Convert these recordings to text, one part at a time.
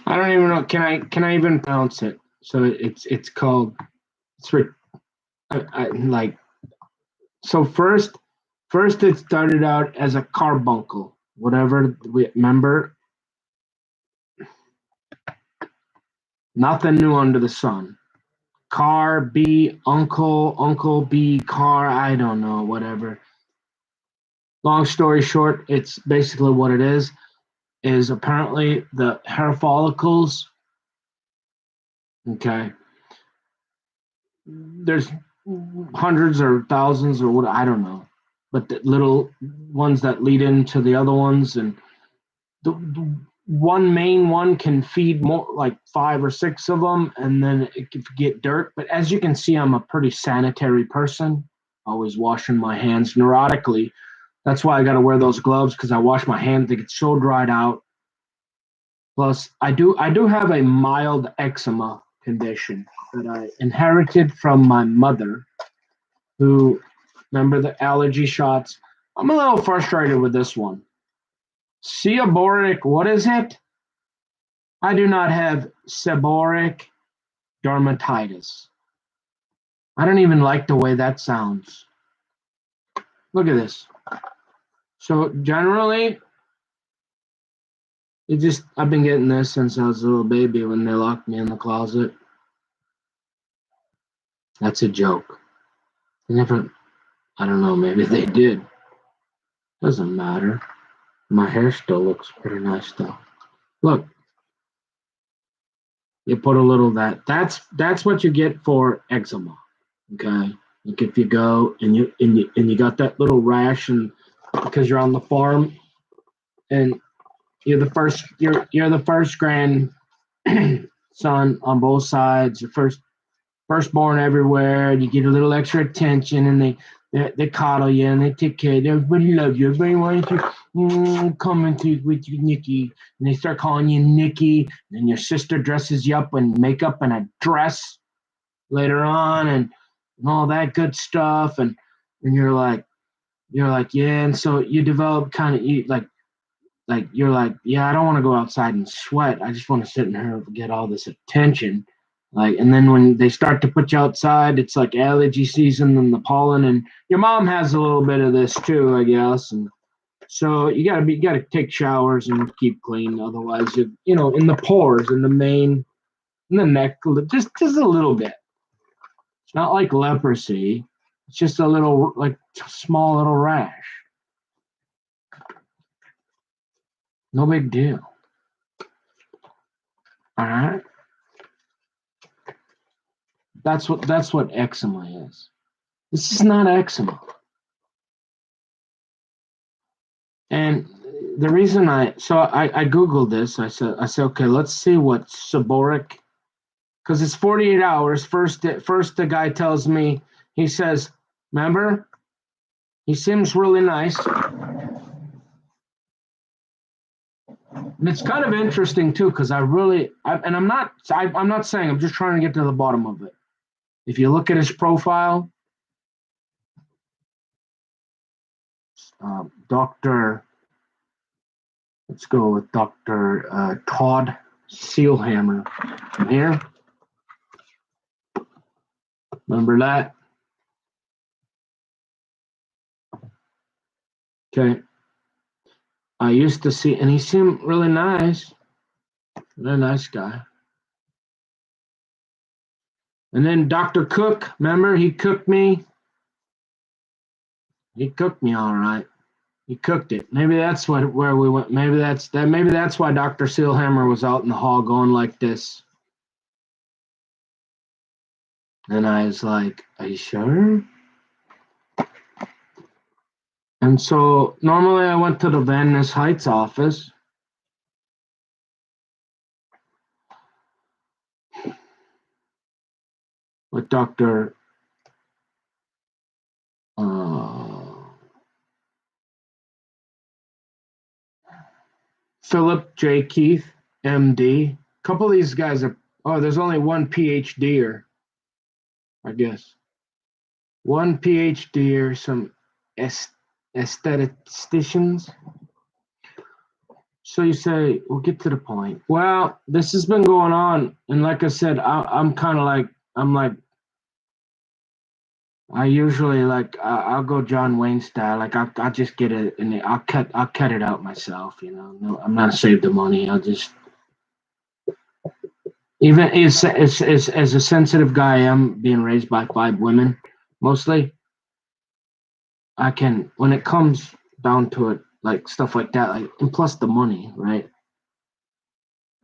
I don't even know. Can I even pronounce it? So it's called it's re- like so first it started out as a carbuncle. Whatever we remember, nothing new under the sun. Car B uncle B car. I don't know. Whatever. Long story short, it's basically what it is apparently the hair follicles. Okay, there's hundreds or thousands or what I don't know, but the little ones that lead into the other ones, and the one main one can feed more like five or six of them, and then it can get dirt. But as you can see, I'm a pretty sanitary person, always washing my hands neurotically. That's why I got to wear those gloves because I wash my hands; they get so dried out. Plus, I do have a mild eczema condition that I inherited from my mother, who remember the allergy shots. I'm a little frustrated with this one. Seborrheic, what is it? I do not have seborrheic dermatitis. I don't even like the way that sounds. Look at this. So generally, I've been getting this since I was a little baby when they locked me in the closet. That's a joke. They never I don't know, maybe they did. Doesn't matter. My hair still looks pretty nice though. Look, you put a little of that. That's what you get for eczema. Okay. Like if you go and you got that little rash and because you're on the farm and you're the first grand son on both sides, your firstborn everywhere, and you get a little extra attention, and they coddle you and they take care of you. Everybody loves you. Everybody wants to come into with you, Nikki, and they start calling you Nikki. And your sister dresses you up in makeup and a dress later on, and all that good stuff, and you're like yeah, and so you develop kind of like you're like, yeah, I don't want to go outside and sweat. I just want to sit in here and get all this attention. Like, and then when they start to put you outside, it's like allergy season and the pollen. And your mom has a little bit of this too, I guess. And so you gotta take showers and keep clean. Otherwise, in the pores, in the neck, just a little bit. It's not like leprosy. It's just a little like small little rash. No big deal. All right. That's what eczema is. This is not eczema. And the reason I googled this. I said okay, let's see what seborrheic because it's 48 hours. First the guy tells me he says, remember, he seems really nice. And it's kind of interesting too because and I'm not saying I'm just trying to get to the bottom of it. If you look at his profile, Doctor. Let's go with Dr. Todd Sealhammer from here. Remember that? Okay. I used to see, and he seemed really nice. Really nice guy. And then Dr. Cook, remember, he cooked me. He cooked me all right. He cooked it. Maybe that's where we went. Maybe that's why Dr. Sealhammer was out in the hall going like this. And I was like, are you sure? And so normally I went to the Van Ness Heights office. With Dr. Philip J. Keith, MD. A couple of these guys there's only one PhD-er, I guess. One PhD or some aestheticians. So you say, we'll get to the point. Well, this has been going on, and like I said, I'm kind of like I'm like I usually I'll go John Wayne style. Like I'll just get it and I'll cut it out myself. No, I'm not save the money. I'll just even as a sensitive guy I am, being raised by 5 women mostly. I can when it comes down to it, like stuff like that, like and plus the money, right?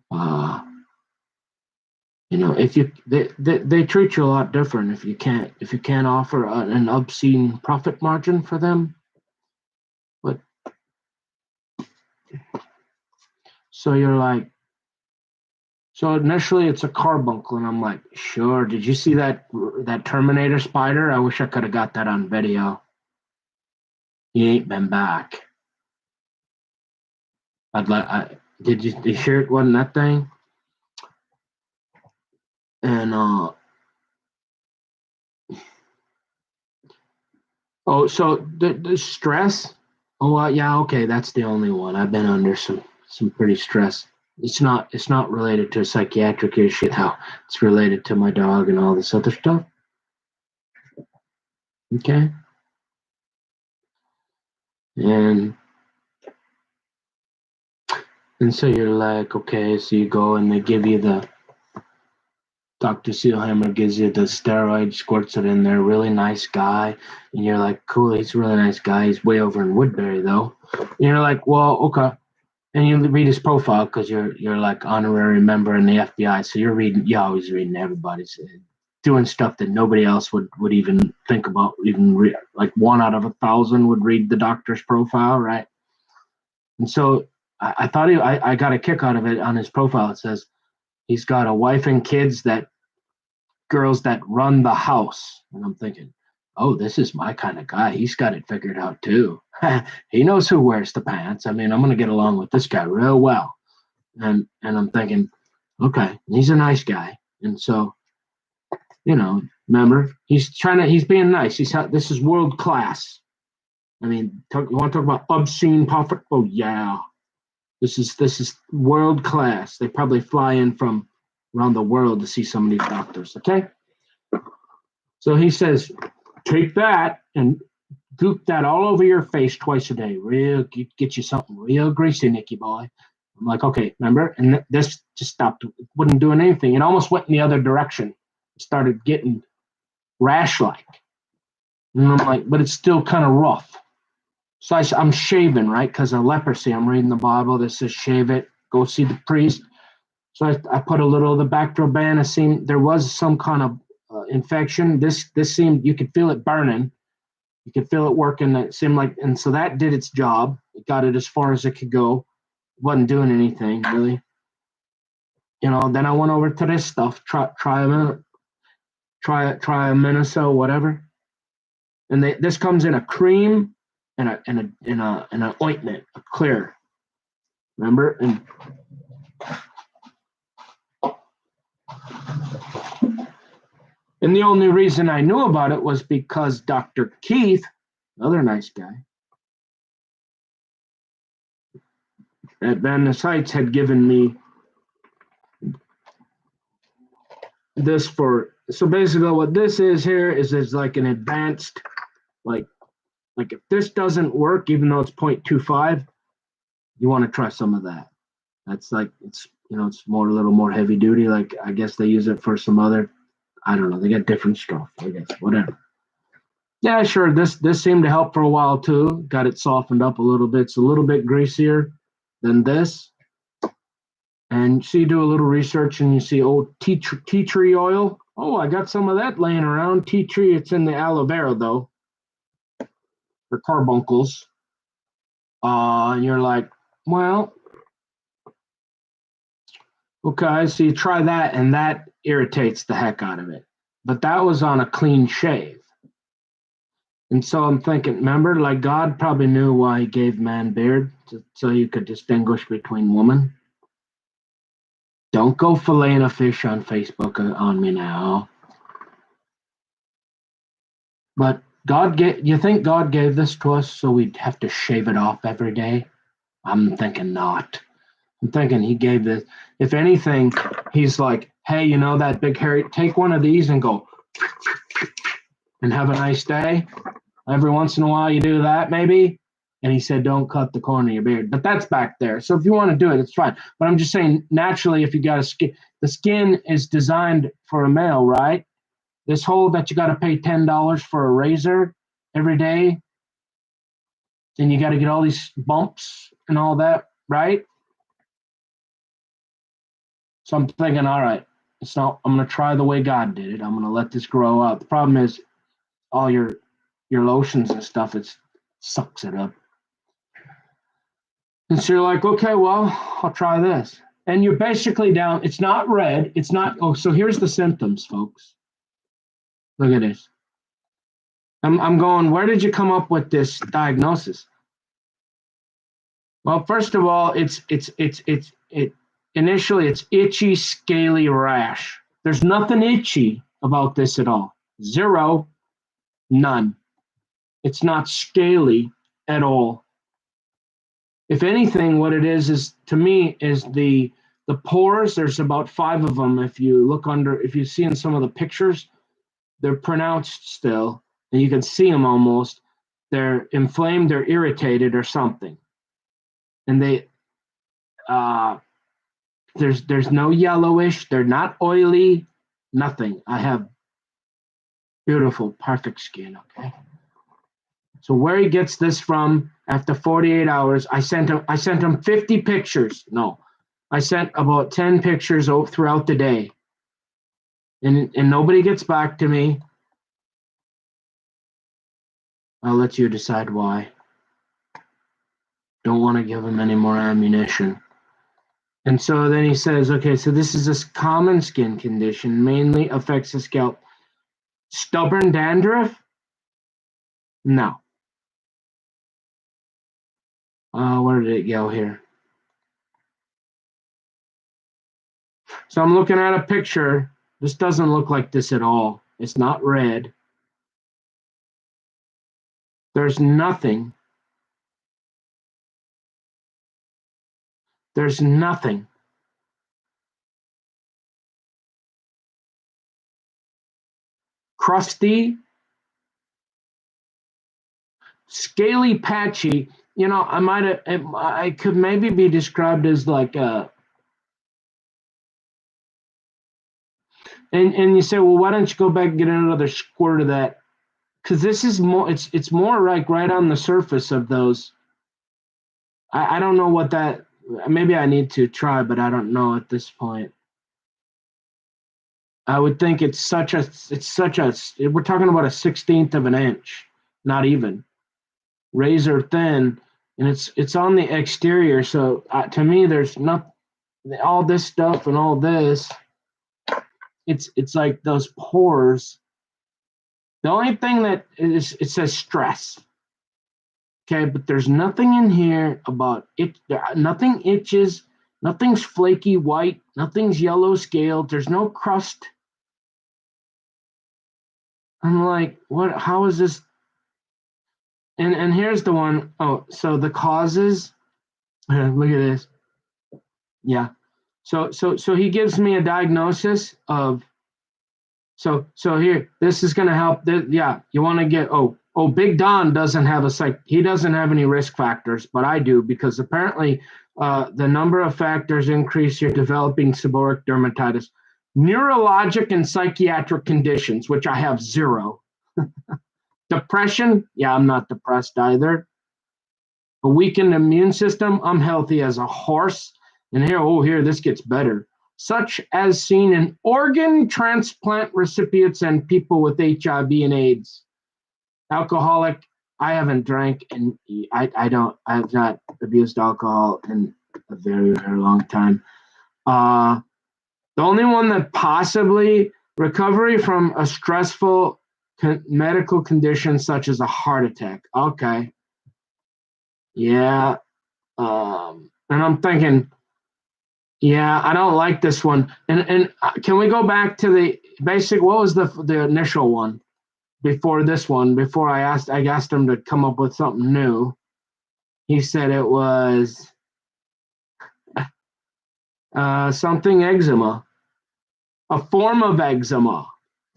Uh, if they treat you a lot different if you can't offer an obscene profit margin for them. But so you're like, so initially it's a carbuncle, and I'm like, sure. Did you see that Terminator spider? I wish I could have got that on video. He ain't been back. Did you hear it wasn't that thing? And oh, so the stress. Oh, yeah, okay, that's the only one. I've been under some pretty stress. It's not related to a psychiatric issue now. It's related to my dog and all this other stuff. Okay, and so you're like, okay, so you go and they give you the Dr. Seelheimer gives you the steroid, squirts it in there. Really nice guy, and you're like, cool, he's a really nice guy. He's way over in Woodbury though. And you're like, well, okay. And you read his profile because you're like honorary member in the FBI, so you're always reading everybody's doing stuff that nobody else would even think about. Like 1 out of 1,000 would read the doctor's profile, right? And so I thought I got a kick out of it. On his profile, it says he's got a wife and kids, that girls that run the house, and I'm thinking, oh, this is my kind of guy. He's got it figured out too. He knows who wears the pants. I mean, I'm going to get along with this guy real well. And I'm thinking, okay, he's a nice guy. And so, remember, he's being nice. This is world class. I mean, you want to talk about obscene profit? Oh yeah, this is world class. They probably fly in from around the world to see some of these doctors. Okay, so he says, take that and goop that all over your face twice a day. Get you something real greasy, Nicky boy. I'm like, okay, remember? And this just stopped. It wasn't doing anything. It almost went in the other direction. It started getting rash-like. And I'm like, but it's still kind of rough. So I'm shaving, right? Because of leprosy. I'm reading the Bible that says shave it, go see the priest. So I put a little of the Bactroban. It seemed there was some kind of infection. This seemed, you could feel it burning. You could feel it working. It seemed like, and so that did its job. It got it as far as it could go. It wasn't doing anything really. Then I went over to this stuff. Try a Minnesota, whatever. And this comes in a cream and an ointment, a clear. Remember? And the only reason I knew about it was because Dr. Keith, another nice guy, at Van Ness Heights had given me this so basically what this is here is like an advanced, like if this doesn't work, even though it's 0.25, you want to try some of that. That's like, it's a little more heavy duty. Like I guess they use it for some other, I don't know, they got different stuff, I guess, whatever. Yeah, sure. This seemed to help for a while too. Got it softened up a little bit. It's a little bit greasier than this. And so you do a little research and you see, tea tree oil. Oh, I got some of that laying around. Tea tree, it's in the aloe vera though, for carbuncles. And you're like, well, okay, so you try that, and that irritates the heck out of it. But that was on a clean shave. And so I'm thinking, remember, like God probably knew why he gave man beard, so you could distinguish between women. Don't go filleting a fish on Facebook on me now. But you think God gave this to us so we'd have to shave it off every day? I'm thinking not. I'm thinking he gave this. If anything, he's like, hey, you know that big hairy, take one of these and go and have a nice day. Every once in a while you do that maybe. And he said, don't cut the corner of your beard. But that's back there. So if you want to do it, it's fine. But I'm just saying, naturally, if you got a skin, the skin is designed for a male, right? This whole that you got to pay $10 for a razor every day, and you got to get all these bumps and all that, right? So I'm thinking, all right, it's not. I'm gonna try the way God did it. I'm gonna let this grow up. The problem is, all your lotions and stuff, it sucks it up. And so you're like, okay, well, I'll try this. And you're basically down. It's not red. It's not. Oh, so here's the symptoms, folks. Look at this. I'm going. Where did you come up with this diagnosis? Well, first of all, it initially it's itchy, scaly rash. There's nothing itchy about this at all. Zero, none. It's not scaly at all. If anything, what it is to me is the pores. There's about 5 of them. If you see in some of the pictures, they're pronounced still, and you can see them almost. They're inflamed, they're irritated, or something. And there's no yellowish. They're not oily. Nothing. I have beautiful, perfect skin. Okay. So where he gets this from? After 48 hours, I sent him 50 pictures. No, I sent about 10 pictures throughout the day, and nobody gets back to me. I'll let you decide why. Don't want to give him any more ammunition. And so then he says, okay, so this is a common skin condition, mainly affects the scalp. Stubborn dandruff? No. Where did it go here? So I'm looking at a picture. This doesn't look like this at all. It's not red. There's nothing. There's nothing. Crusty, scaly, patchy. You know, I could maybe be described as like a. And you say, well, why don't you go back and get another squirt of that? Because this is more. It's more like right on the surface of those. I don't know what that. Maybe I need to try, but I don't know at this point. I would think it's such a. We're talking about a 1/16 of an inch, not even razor thin, and it's on the exterior. So to me, there's not all this stuff and all this. It's like those pores. The only thing that is, it says stress. Okay, but there's nothing in here about it. Nothing itches. Nothing's flaky white. Nothing's yellow scaled. There's no crust. I'm like, what? How is this? And here's the one. Oh, so the causes. Look at this. Yeah. So he gives me a diagnosis of. So here, this is going to help. Yeah, you want to get. Big Don doesn't have he doesn't have any risk factors, but I do, because apparently the number of factors increase your developing seborrheic dermatitis, neurologic and psychiatric conditions, which I have 0. Depression, yeah, I'm not depressed either. A weakened immune system, I'm healthy as a horse. And here, this gets better. Such as seen in organ transplant recipients and people with HIV and AIDS. Alcoholic, I haven't drank, and I have not abused alcohol in a very, very long time. The only one that possibly recovery from a stressful medical condition such as a heart attack. Okay. Yeah. And I'm thinking, yeah, I don't like this one. And can we go back to the basic? What was the initial one before this one? Before I asked him to come up with something new. He said it was Something eczema, a form of eczema.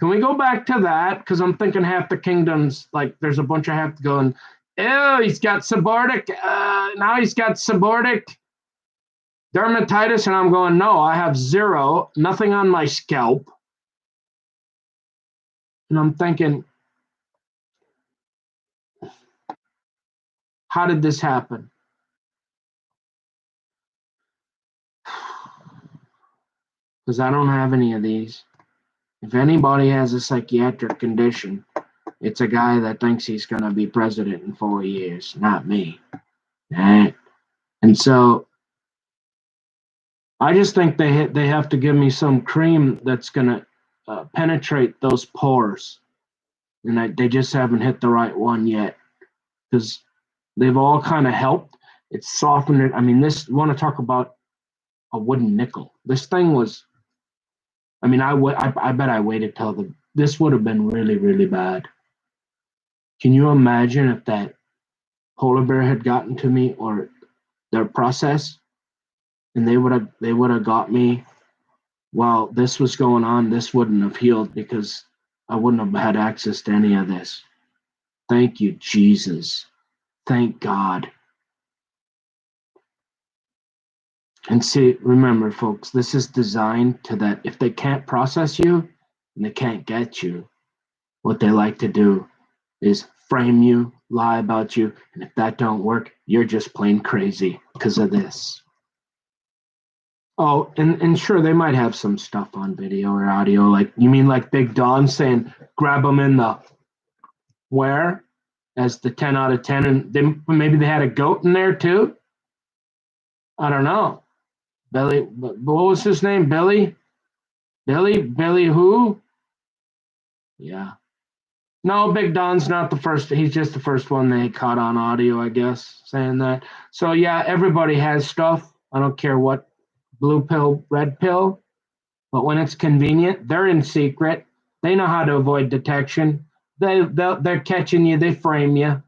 Can we go back to that? Because I'm thinking half the kingdoms, like there's a bunch of half going, ew, he's got seborrheic. Now he's got seborrheic dermatitis, and I'm going, no, I have zero, nothing on my scalp. And I'm thinking, how did this happen? Because I don't have any of these. If anybody has a psychiatric condition, it's a guy that thinks he's going to be president in 4 years, not me. And so I just think they have to give me some cream that's going to penetrate those pores. And they just haven't hit the right one yet, because they've all kind of helped. It's softened it. I mean, this, you want to talk about a wooden nickel. This thing was, I mean, I bet I waited till this would have been really, really bad. Can you imagine if that polar bear had gotten to me, or their process, and they would have got me while this was going on? This wouldn't have healed, because I wouldn't have had access to any of this. Thank you, Jesus. Thank God. And see, remember, folks, this is designed to that if they can't process you and they can't get you, what they like to do is frame you, lie about you, and if that don't work, you're just plain crazy because of this. Oh, and sure, they might have some stuff on video or audio. Like, you mean like Big Don saying, grab them in the where as the 10 out of 10, and maybe they had a goat in there too? I don't know. Billy, what was his name? Billy who? Yeah. No, Big Don's not the first. He's just the first one they caught on audio, I guess, saying that. So yeah, everybody has stuff. I don't care what, blue pill, red pill. But when it's convenient, they're in secret. They know how to avoid detection. They're catching you. They frame you,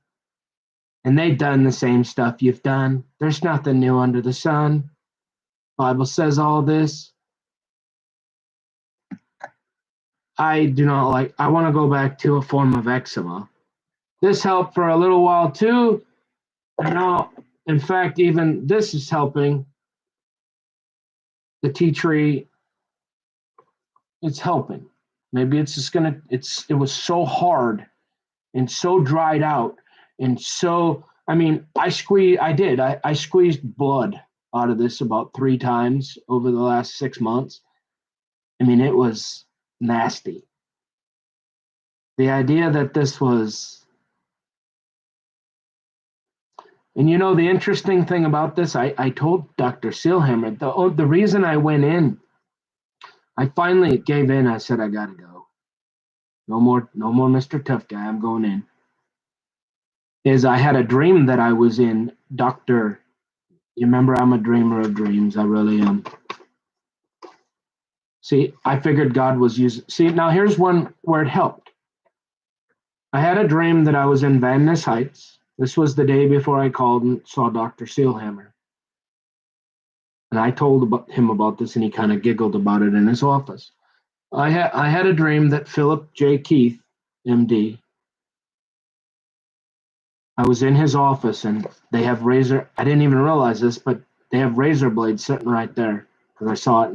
and they've done the same stuff you've done. There's nothing new under the sun. Bible says all this. I do not like. I want to go back to a form of eczema. This helped for a little while too. And now, in fact, even this is helping. The tea tree, it's helping. Maybe it's just gonna. It was so hard and so dried out, and so, I mean, I squeezed blood out of this about 3 times over the last 6 months. I mean, it was nasty. The idea that this was, and you know, the interesting thing about this, I told Dr. Seelhammer, the reason I went in, I finally gave in. I said, I gotta go. No more Mr. Tough Guy. I'm going in. Is I had a dream that I was in Dr. You remember, I'm a dreamer of dreams. I really am. See, I figured God was using. See, now here's one where it helped. I had a dream that I was in Van Ness Heights. This was the day before I called and saw Dr. Seelhammer. And I told him about this, and he kind of giggled about it in his office. I had a dream that Philip J. Keith, MD, I was in his office, and they have razor. I didn't even realize this, but they have razor blades sitting right there, because I saw it,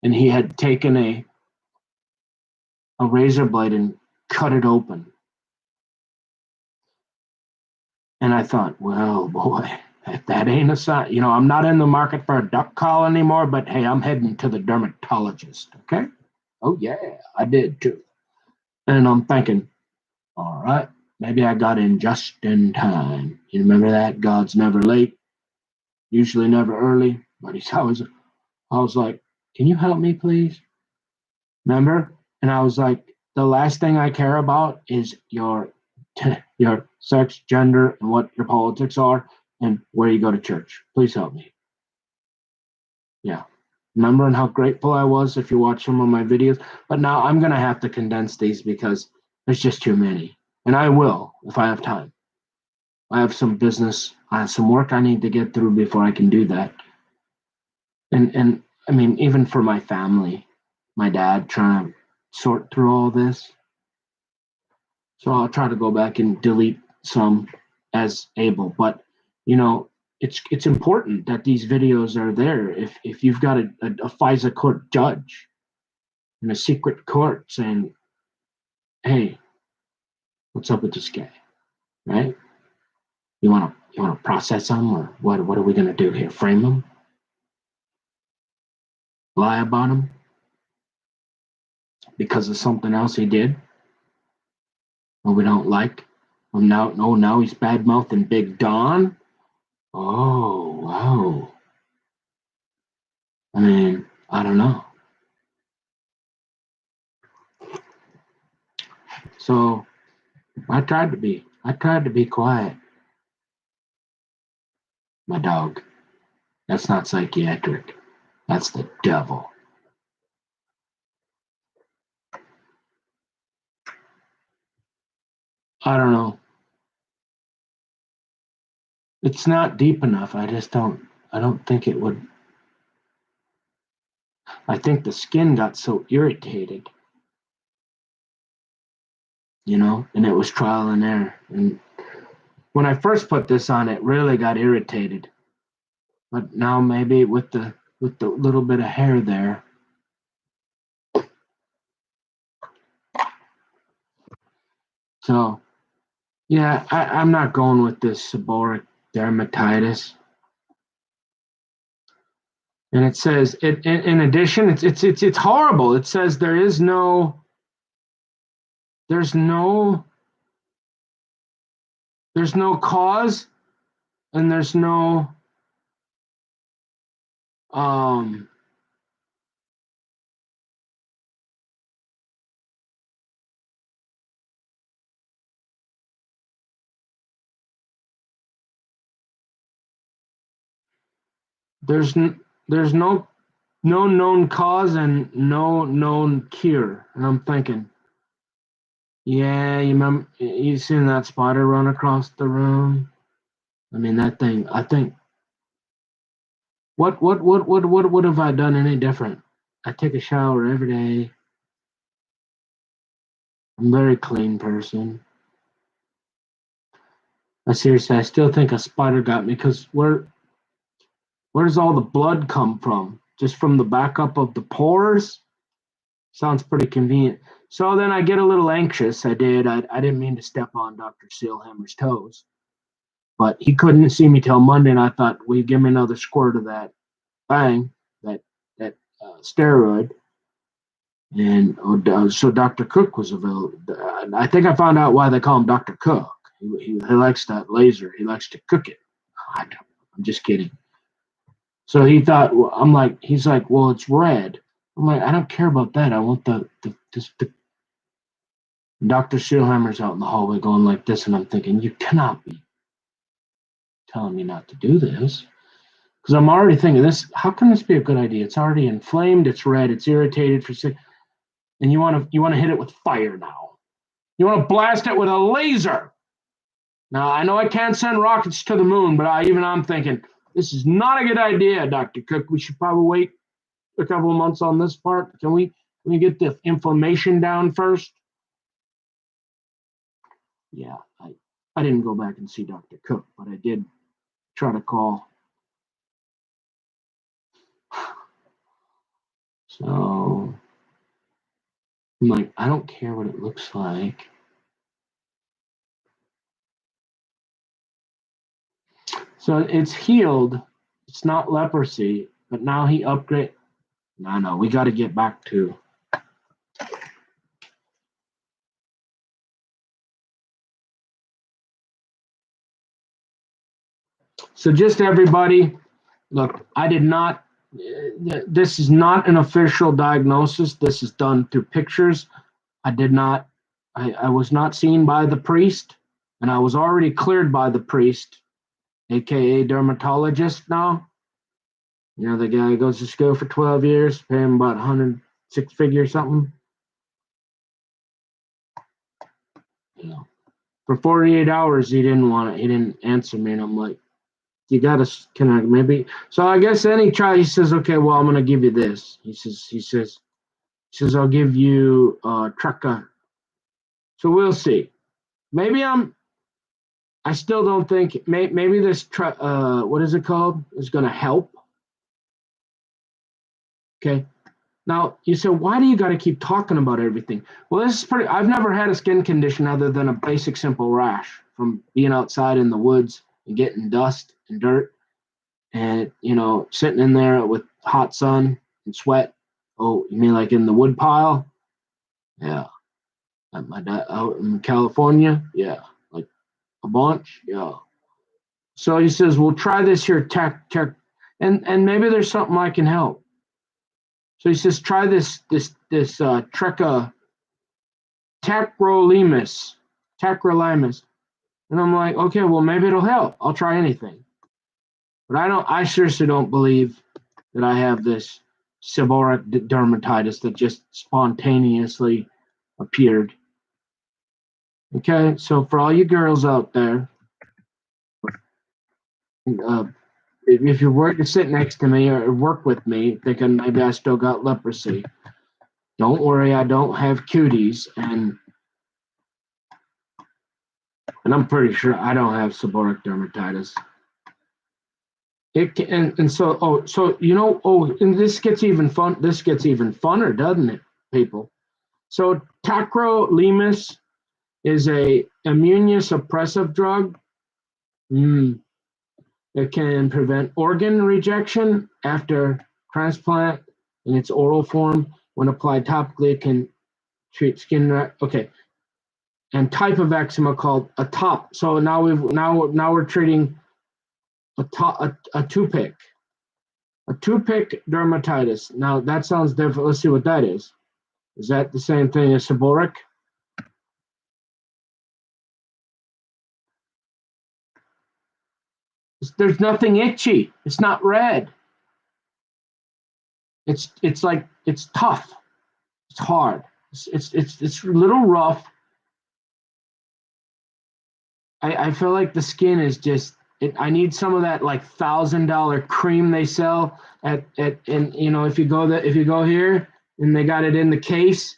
and he had taken a razor blade and cut it open. And I thought, well, boy, if that ain't a sign, you know, I'm not in the market for a duck call anymore, but hey, I'm heading to the dermatologist, okay? Oh, yeah, I did too. And I'm thinking, all right, maybe I got in just in time. You remember that? God's never late, usually never early, but I was like, can you help me, please? Remember? And I was like, the last thing I care about is your sex, gender, and what your politics are, and where you go to church. Please help me. Yeah. Remember, and how grateful I was if you watch some of my videos. But now I'm going to have to condense these because there's just too many. And I will if I have time. I have some business. I have some work I need to get through before I can do that. And I mean, even for my family, my dad trying to sort through all this. So I'll try to go back and delete some as able. But it's important that these videos are there. If you've got a FISA court judge in a secret court saying, "Hey, what's up with this guy?" Right? You want to process him, or what are we going to do here? Frame him? Lie about him because of something else he did, or we don't like? Well, now he's bad mouthing Big Don. Oh wow! I mean, I don't know. So I tried to be quiet. My dog. That's not psychiatric. That's the devil. I don't know. It's not deep enough. I don't think it would. I think the skin got so irritated, and it was trial and error. And when I first put this on, it really got irritated. But now maybe with the little bit of hair there. So yeah, I'm not going with this seborrheic dermatitis. And it says in addition, it's horrible. It says there's no cause, and um there's there's no known cause and no known cure. And I'm thinking, yeah, you seen that spider run across the room? I mean, that thing. I think what have I done any different? I take a shower every day. I'm a very clean person. I still think a spider got me because where's all the blood come from? Just from the backup of the pores? Sounds pretty convenient. So then I get a little anxious. I did. I didn't mean to step on Dr. Sealhammer's toes, but he couldn't see me till Monday, and I thought, "Will you give me another squirt of that thing, that steroid?" And so Dr. Cook was available. I think I found out why they call him Dr. Cook. He likes that laser. He likes to cook it. I'm just kidding. So he thought, he's like, "Well, it's red." I'm like, "I don't care about that. I want the Dr. Sealhammer's out in the hallway going like this," and I'm thinking, "You cannot be telling me not to do this." Because I'm already thinking this. How can this be a good idea? It's already inflamed. It's red. It's irritated for six, and you want to hit it with fire now. You want to blast it with a laser. Now I know I can't send rockets to the moon, but I'm thinking this is not a good idea, Dr. Cook. We should probably wait a couple of months on this part. Can we get the inflammation down first? Yeah, I didn't go back and see Dr. Cook, but I did try to call. So I'm like, I don't care what it looks like. So it's healed. It's not leprosy, but now he upgrade. No, we got to get back to. So just everybody, look, I did not. This is not an official diagnosis. This is done through pictures. I did not. I was not seen by the priest, and I was already cleared by the priest, aka dermatologist now. The guy goes to school for 12 years, pay him about 106 figures something. For 48 hours, he didn't want it. He didn't answer me, and I'm like, You gotta can I maybe so I guess then he says, okay, well I'm gonna give you this. He says I'll give you Trucka. So we'll see. Maybe I still don't think maybe this what is it called is gonna help. Okay. Now you said, why do you got to keep talking about everything? Well, this is pretty. I've never had a skin condition other than a basic simple rash from being outside in the woods and getting dust and dirt, and sitting in there with hot sun and sweat. Oh, you mean like in the wood pile? Yeah. At my dad out in California? Yeah. Like a bunch? Yeah. So he says, "We'll try this here tech, and maybe there's something I can help." So he says, "Try this Treca tacrolimus, tacrolimus," and I'm like, "Okay, well maybe it'll help. I'll try anything." But I seriously don't believe that I have this seborrheic dermatitis that just spontaneously appeared. Okay, so for all you girls out there, uh, if you were to sit next to me or work with me, thinking maybe I still got leprosy, don't worry, I don't have cuties, and I'm pretty sure I don't have seborrheic dermatitis. And so and this gets even fun. This gets even funner, doesn't it, people? So tacrolimus is a immunosuppressive drug. It can prevent organ rejection after transplant in its oral form. When applied topically, it can treat skin. Okay, and type of eczema called a top. So now we're treating a toothpick. A toothpick dermatitis. Now that sounds different. Let's see what that is. Is that the same thing as seborrheic? There's nothing itchy. It's not red. It's like it's tough. It's hard. It's a little rough. I feel like the skin is just. I need some of that like $1,000 cream they sell at and if you go here and they got it in the case,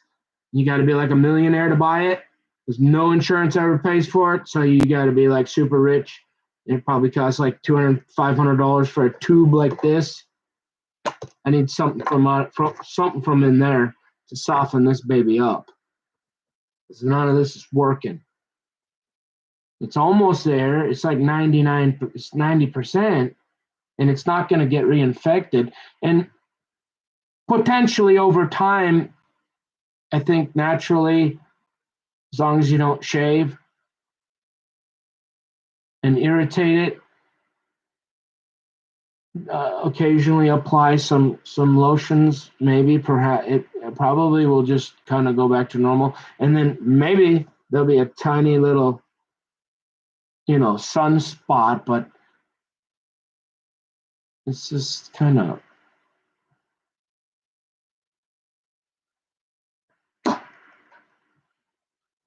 you got to be like a millionaire to buy it. There's no insurance ever pays for it, so you got to be like super rich. It probably costs like $200, $500 for a tube like this. I need something from in there to soften this baby up. Because none of this is working. It's almost there. It's like 90%, and it's not going to get reinfected. And potentially over time, I think naturally, as long as you don't shave and irritate it, occasionally apply some lotions. Maybe perhaps it probably will just kind of go back to normal, and then maybe there'll be a tiny little sunspot, but it's just kind of.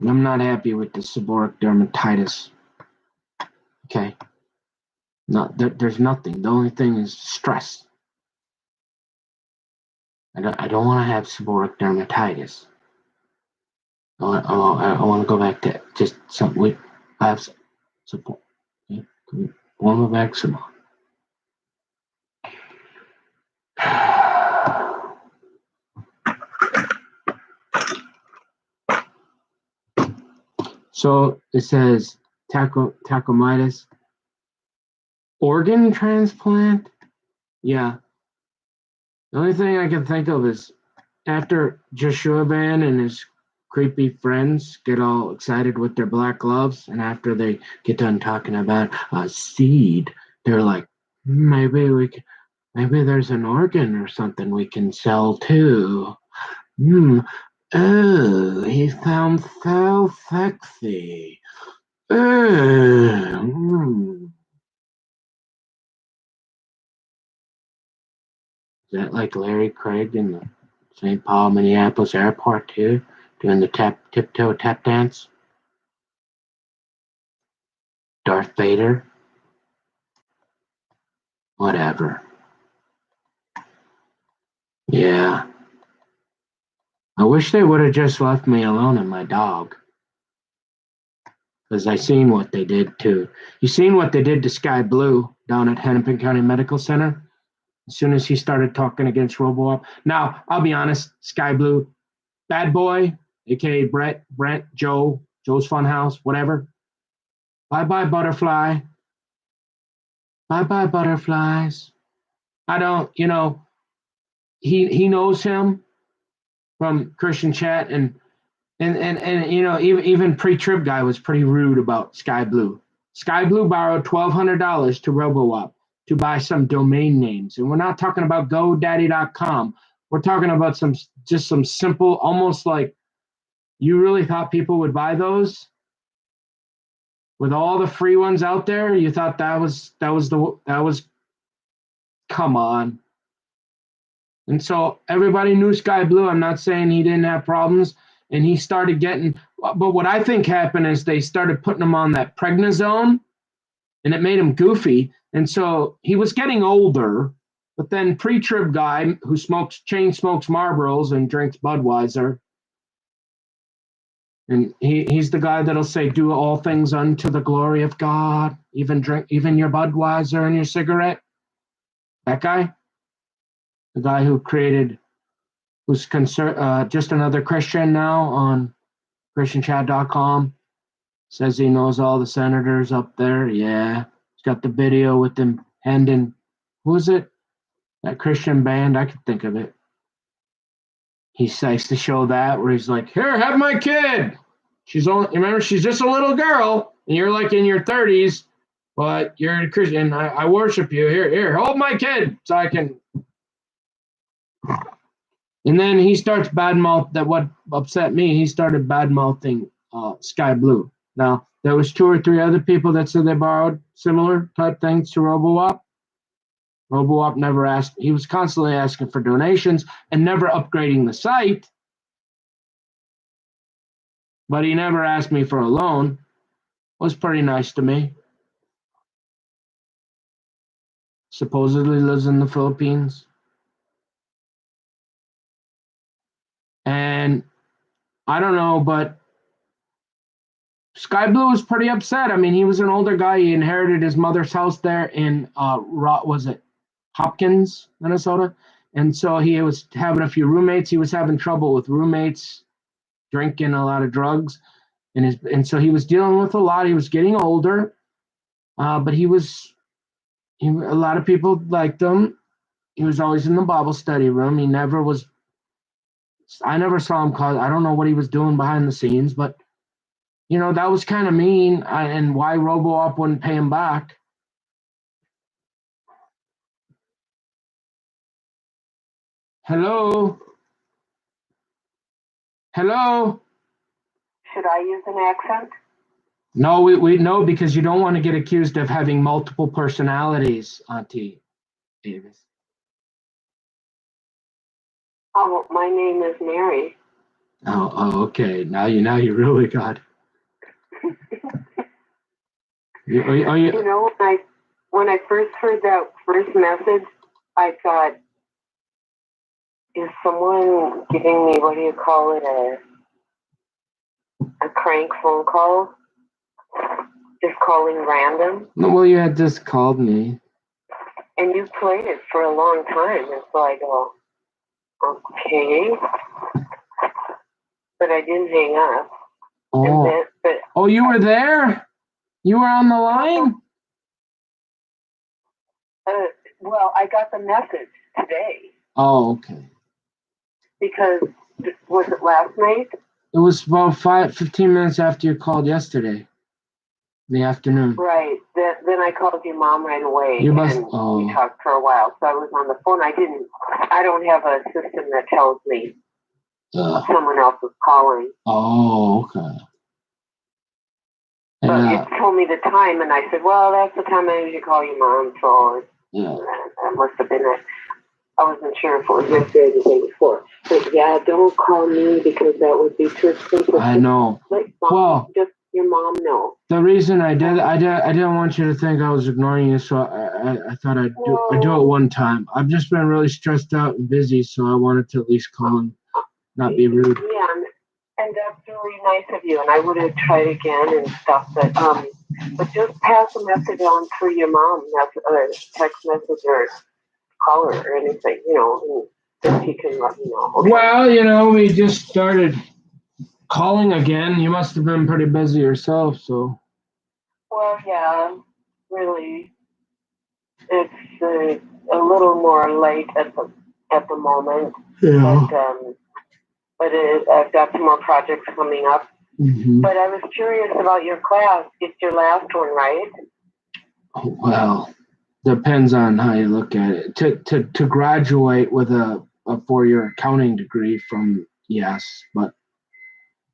I'm not happy with the seborrheic dermatitis. Okay, there's nothing. The only thing is stress. I don't want to have seborrheic dermatitis. I want to go back to just something with have support. Form of eczema. So it says tachomitis. Organ transplant? Yeah. The only thing I can think of is after Joshua Van and his creepy friends get all excited with their black gloves, and after they get done talking about a seed, they're like, maybe there's an organ or something we can sell too. Oh, he sounds so sexy. Mm. Is that like Larry Craig in the St. Paul, Minneapolis airport too, doing the tiptoe tap dance? Darth Vader. Whatever. Yeah. I wish they would have just left me alone and my dog. Because I seen what they did to. You seen what they did to Sky Blue down at Hennepin County Medical Center? As soon as he started talking against RoboUp. Now, I'll be honest, Sky Blue, bad boy, aka Brent, Joe's Funhouse, whatever. Bye-bye, butterfly. Bye-bye, butterflies. I don't, he knows him from Christian Chat, and even pre-trib guy was pretty rude about Sky Blue. Sky Blue borrowed $1,200 to RoboUp to buy some domain names, and we're not talking about GoDaddy.com. We're talking about some simple, almost like, you really thought people would buy those with all the free ones out there? You thought that was come on. And so everybody knew Sky Blue. I'm not saying he didn't have problems. And he started getting, but what I think happened is they started putting him on that prednisone, and it made him goofy. And so he was getting older, but then pre-trib guy who chain smokes Marlboros and drinks Budweiser, and he's the guy that'll say, do all things unto the glory of God, even your Budweiser and your cigarette. That guy, the guy who created, who's just another Christian now on ChristianChat.com, says he knows all the senators up there. Yeah, he's got the video with them handing, who is it? That Christian band, I could think of it. He likes to show that where he's like, here, have my kid. Remember, she's just a little girl, and you're like in your 30s, but you're a Christian. I worship you. Here, hold my kid so I can. And then he starts badmouth. That what upset me. He started badmouthing Sky Blue. Now there was 2 or 3 other people that said they borrowed similar type things to RoboUp. RoboUp never asked. He was constantly asking for donations and never upgrading the site. But he never asked me for a loan. Was pretty nice to me. Supposedly lives in the Philippines. And I don't know, but Sky Blue was pretty upset. I mean, he was an older guy. He inherited his mother's house there in Hopkins, Minnesota. And so he was having a few roommates. He was having trouble with roommates, drinking a lot of drugs. And so he was dealing with a lot. He was getting older, but a lot of people liked him. He was always in the Bible study room. I never saw him cause. I don't know what he was doing behind the scenes, but that was kind of mean. And why RoboUp wouldn't pay him back? Hello. Should I use an accent? No, we know, because you don't want to get accused of having multiple personalities, Auntie Davis. Oh, my name is Mary. Oh, okay. Now you really got. When I first heard that first message, I thought, is someone giving me, what do you call it, a crank phone call? Just calling random? Well, you had just called me. And you played it for a long time, and so I go, okay. But I didn't hang up. Oh, you were there? You were on the line? Well, I got the message today. Oh, okay. Because, was it last night? It was about 15 minutes after you called yesterday, in the afternoon. Right. Then I called your mom right away, and we talked for a while. So I was on the phone. I don't have a system that tells me someone else is calling. Oh, okay. But it told me the time, and I said, well, that's the time I usually call your mom, so that must have been it. I wasn't sure if it was yesterday or the day before. But yeah, don't call me, because that would be too expensive. I know. Well, just your mom know? The reason I didn't want you to think I was ignoring you, so I thought I'd do it one time. I've just been really stressed out and busy, so I wanted to at least call and not be rude. Yeah, and that's really nice of you, and I would have tried again and stuff, but just pass a message on through your mom, text message or call her or anything, and then she can let me know. Okay? Well, we just started calling again. You must have been pretty busy yourself, so. Well, yeah, really, it's a little more late at the moment. Yeah. But I've got some more projects coming up. Mm-hmm. But I was curious about your class. It's your last one, right? Oh, well, depends on how you look at it. To graduate with a 4-year accounting degree from, yes, but.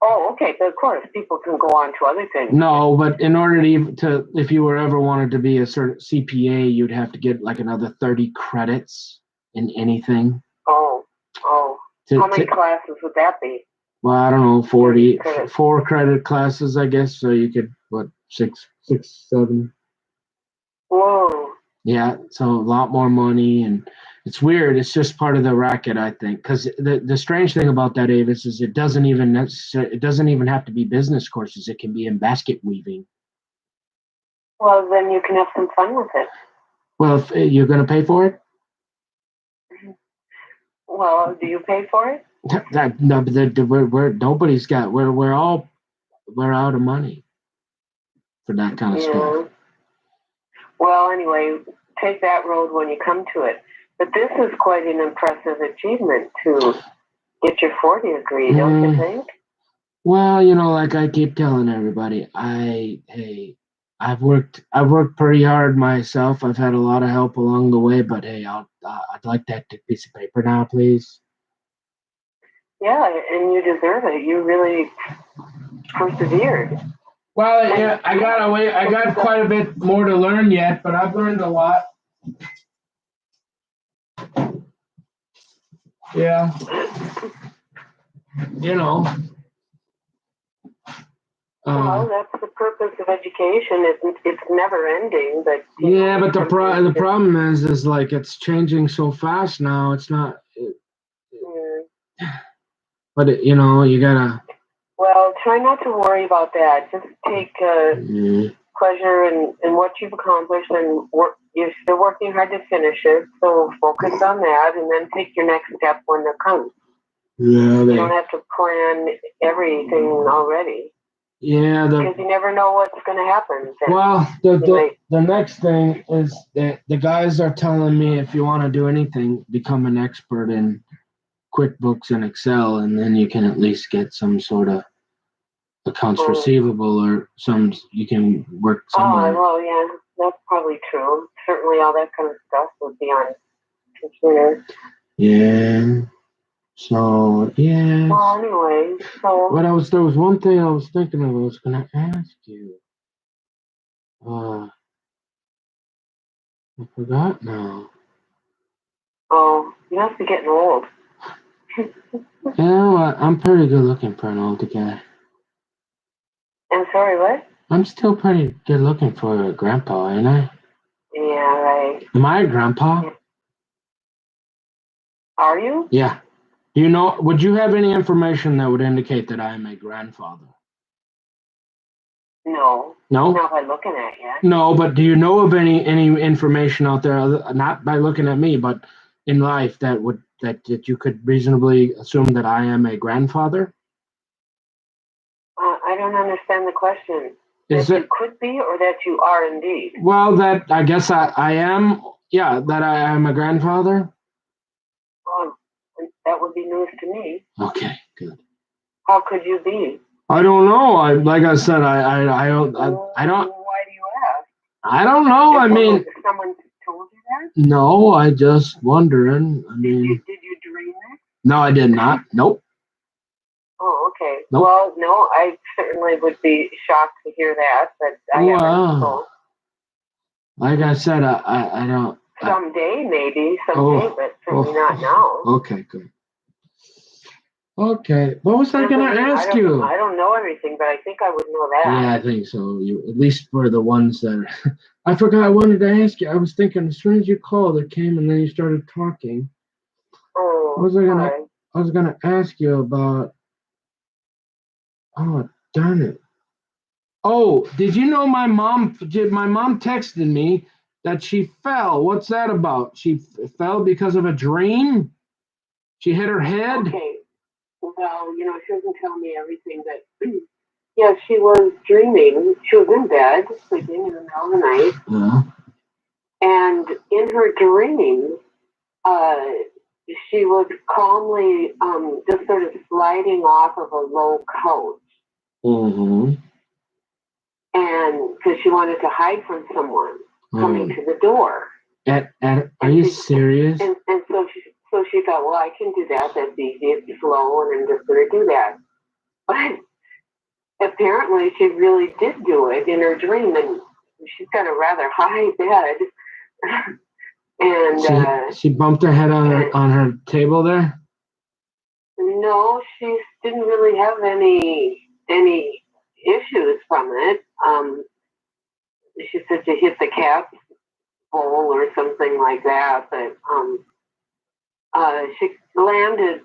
Oh, okay. But of course, people can go on to other things. No, but in order to if you were ever wanted to be a certain CPA, you'd have to get like another 30 credits in anything. Oh. How many classes would that be? Well, I don't know, 4 credit classes, I guess. So you could, 6, 7. Whoa. Yeah, so a lot more money, and it's weird. It's just part of the racket, I think. Because the strange thing about that, Avis, is it doesn't even have to be business courses. It can be in basket weaving. Well, then you can have some fun with it. Well, if you're going to pay for it. Well, do you pay for it? No, nobody's got. We're out of money for that kind of stuff. Well, anyway, take that road when you come to it. But this is quite an impressive achievement to get your 40 degree, don't you think? Well, like I keep telling everybody, I've worked pretty hard myself. I've had a lot of help along the way, but hey, I'd like that piece of paper now, please. Yeah, and you deserve it. You really persevered. Well, yeah, I got quite a bit more to learn yet, but I've learned a lot. Yeah. Well, that's the purpose of education. It's never ending, but yeah. But the problem is like it's changing so fast now. It's not. But you gotta. Well, try not to worry about that. Just take pleasure in what you've accomplished, and you're still working hard to finish it. So focus on that, and then take your next step when it comes. Yeah. You don't have to plan everything already. Yeah, because you never know what's going to happen. Well, the next thing is that the guys are telling me if you want to do anything, become an expert in QuickBooks and Excel, and then you can at least get some sort of accounts receivable or you can work somewhere. Oh, well, yeah, that's probably true. Certainly all that kind of stuff would be on computer. Yeah. So, yeah. Well, anyway, there was one thing I was thinking of. I was going to ask you. I forgot now. Oh, you must be getting old. I'm pretty good looking for an older guy. I'm sorry, what? I'm still pretty good looking for a grandpa, ain't I? Yeah, right. Am I a grandpa? Yeah. Are you? Yeah. Would you have any information that would indicate that I am a grandfather? No. No? Not by looking at you. No, but do you know of any information out there, not by looking at me, but in life that you could reasonably assume that I am a grandfather? I don't understand the question. You could be, or that you are indeed? Well, that I guess I am. Yeah, that I am a grandfather. Well, that would be news to me. Okay, good. How could you be? I don't know. Like I said, I don't. Why do you ask? I don't know. Someone told you that? No, I just wondering. Did you dream it? No, I did not. Nope. Oh, okay. Nope. Well, no, I certainly would be shocked to hear that, but I haven't. So. Like I said, I don't. Someday, maybe. Someday, but certainly not now. Okay, good. Okay. What was I That's what gonna I mean. ask you? I don't know everything, but I think I would know that. Yeah, I think so. You at least for the ones that I forgot. I wanted to ask you. I was thinking as soon as you called, it came, and then you started talking. Oh, What was I gonna? sorry. I was gonna ask you about. Oh, darn it! Oh, did you know my mom? Did my mom texted me that she fell? What's that about? She fell because of a dream. She hit her head. Okay. Well, she doesn't tell me everything, but yeah, she was dreaming. She was in bed, sleeping in the middle of the night, Yeah. and in her dream, uh, she was calmly just sort of sliding off of a low couch, Mm-hmm. and because she wanted to hide from someone coming to the door. Are you serious? And so she thought, well, I can do that. That's easy. It's slow, and I'm just going to do that. But apparently, she really did do it in her dream, and she's got a rather high bed. And she bumped her head on her table there. no, she didn't really have any issues from it. She said she hit the cat's bowl or something like that, but she landed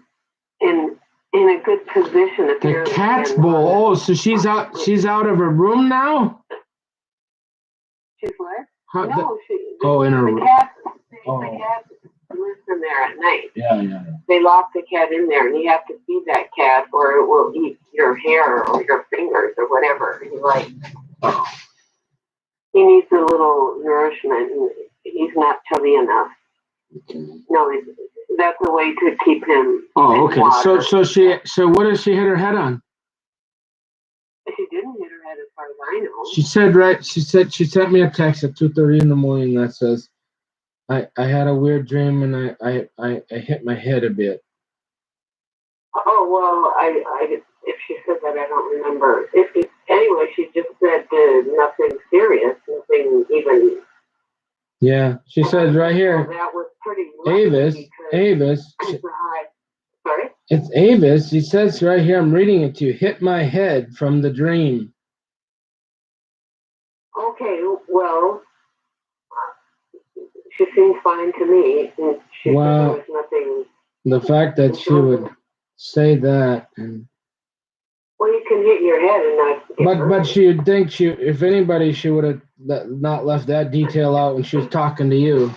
in a good position. The cat's bowl. Oh, so she's out. She's out of her room now. She's what? How, no, in her room. The cat lives in there at night. Yeah. They lock the cat in there, and you have to feed that cat, or it will eat your hair or your fingers or whatever you like. Oh. He needs a little nourishment, and he's not chubby enough. Okay. No, that's a way to keep him. Oh, okay. Water. So what did she hit her head on? She didn't hit her head, as far as I know. She said she sent me a text at 2:30 in the morning that says, I had a weird dream and I hit my head a bit. Oh well, I if she said that, I don't remember. Anyway, she just said nothing serious, nothing even. Yeah, she says right here. Well, that was pretty. Avis. Sorry. It's Avis. She says right here. I'm reading it to you. Hit my head from the dream. Okay, well, she seems fine to me. And she said there was nothing. The fact that she would say that. And well, you can hit your head and not. But she'd think if anybody, she would have not left that detail out when she was talking to you.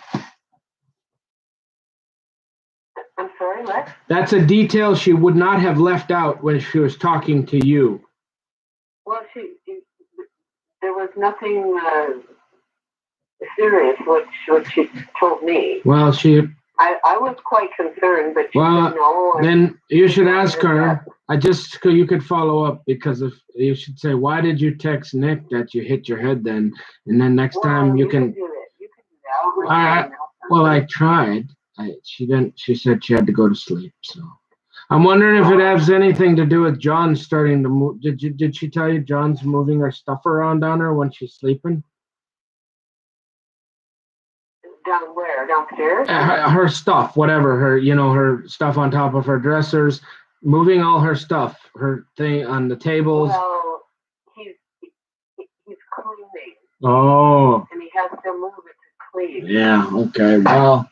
I'm sorry, what? That's a detail she would not have left out when she was talking to you. Well, there was nothing serious what she told me. Well, I was quite concerned, but she said no. Then you should ask her. You could follow up because if you should say, why did you text Nick that you hit your head then? And then next time you can. Do it. You can do that. I tried. She didn't. She said she had to go to sleep. So I'm wondering if it has anything to do with John starting to move. Did she tell you John's moving her stuff around on her when she's sleeping? Down where? Downstairs? Her stuff, whatever. Her stuff on top of her dressers, moving all her stuff, her thing on the tables. Well, he's cleaning. Oh. And he has to move it to clean. Yeah. Okay. Well.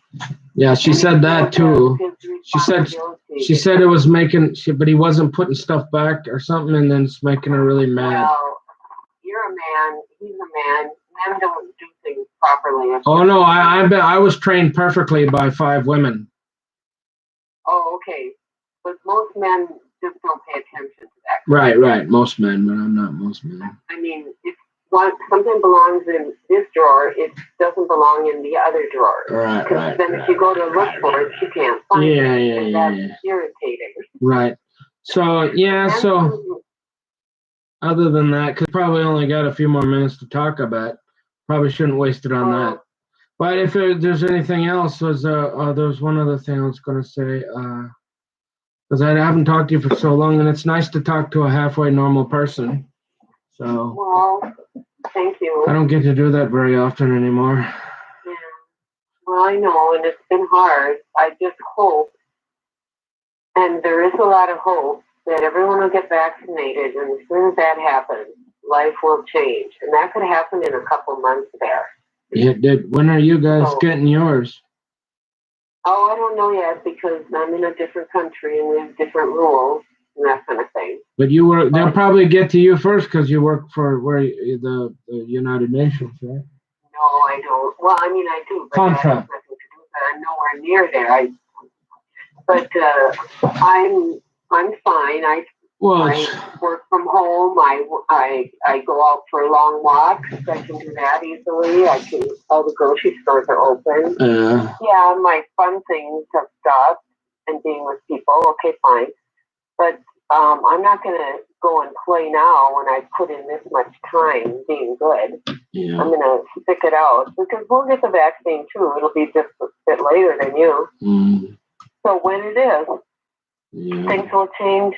Yeah. She said that too. She said it was but he wasn't putting stuff back or something, and then it's making her really mad. Well, you're a man. He's a man. Men don't do things properly. Oh no, I was trained perfectly by 5 women. Oh, okay. But most men just don't pay attention to that. Right. Most men, but I'm not most men. I mean, if something belongs in this drawer, it doesn't belong in the other drawer. Right. Then if you go to look for it, you can't find it. That's irritating. Right. So, other than that, because probably only got a few more minutes to talk about, probably shouldn't waste it on that. But if there's anything else, there's one other thing I was going to say, because I haven't talked to you for so long, and it's nice to talk to a halfway normal person. So. Well, thank you. I don't get to do that very often anymore. Yeah. Well, I know, and it's been hard. I just hope And there is a lot of hope that everyone will get vaccinated, and as soon as that happens, life will change. And that could happen in a couple months there. Yeah, when are you guys getting yours? Oh, I don't know yet because I'm in a different country and we have different rules and that kind of thing. But they'll probably get to you first because you work for the United Nations, right? No, I don't. Well, I mean, I do, but Contract. that has nothing to do with that. I'm nowhere near there. I'm fine. I work from home. I go out for long walks. I can do that easily. All the grocery stores are open. Yeah, my fun things have stopped and being with people. Okay, fine. But I'm not going to go and play now when I put in this much time being good. Yeah. I'm going to stick it out because we'll get the vaccine too. It'll be just a bit later than you. Mm. So when it is, things will change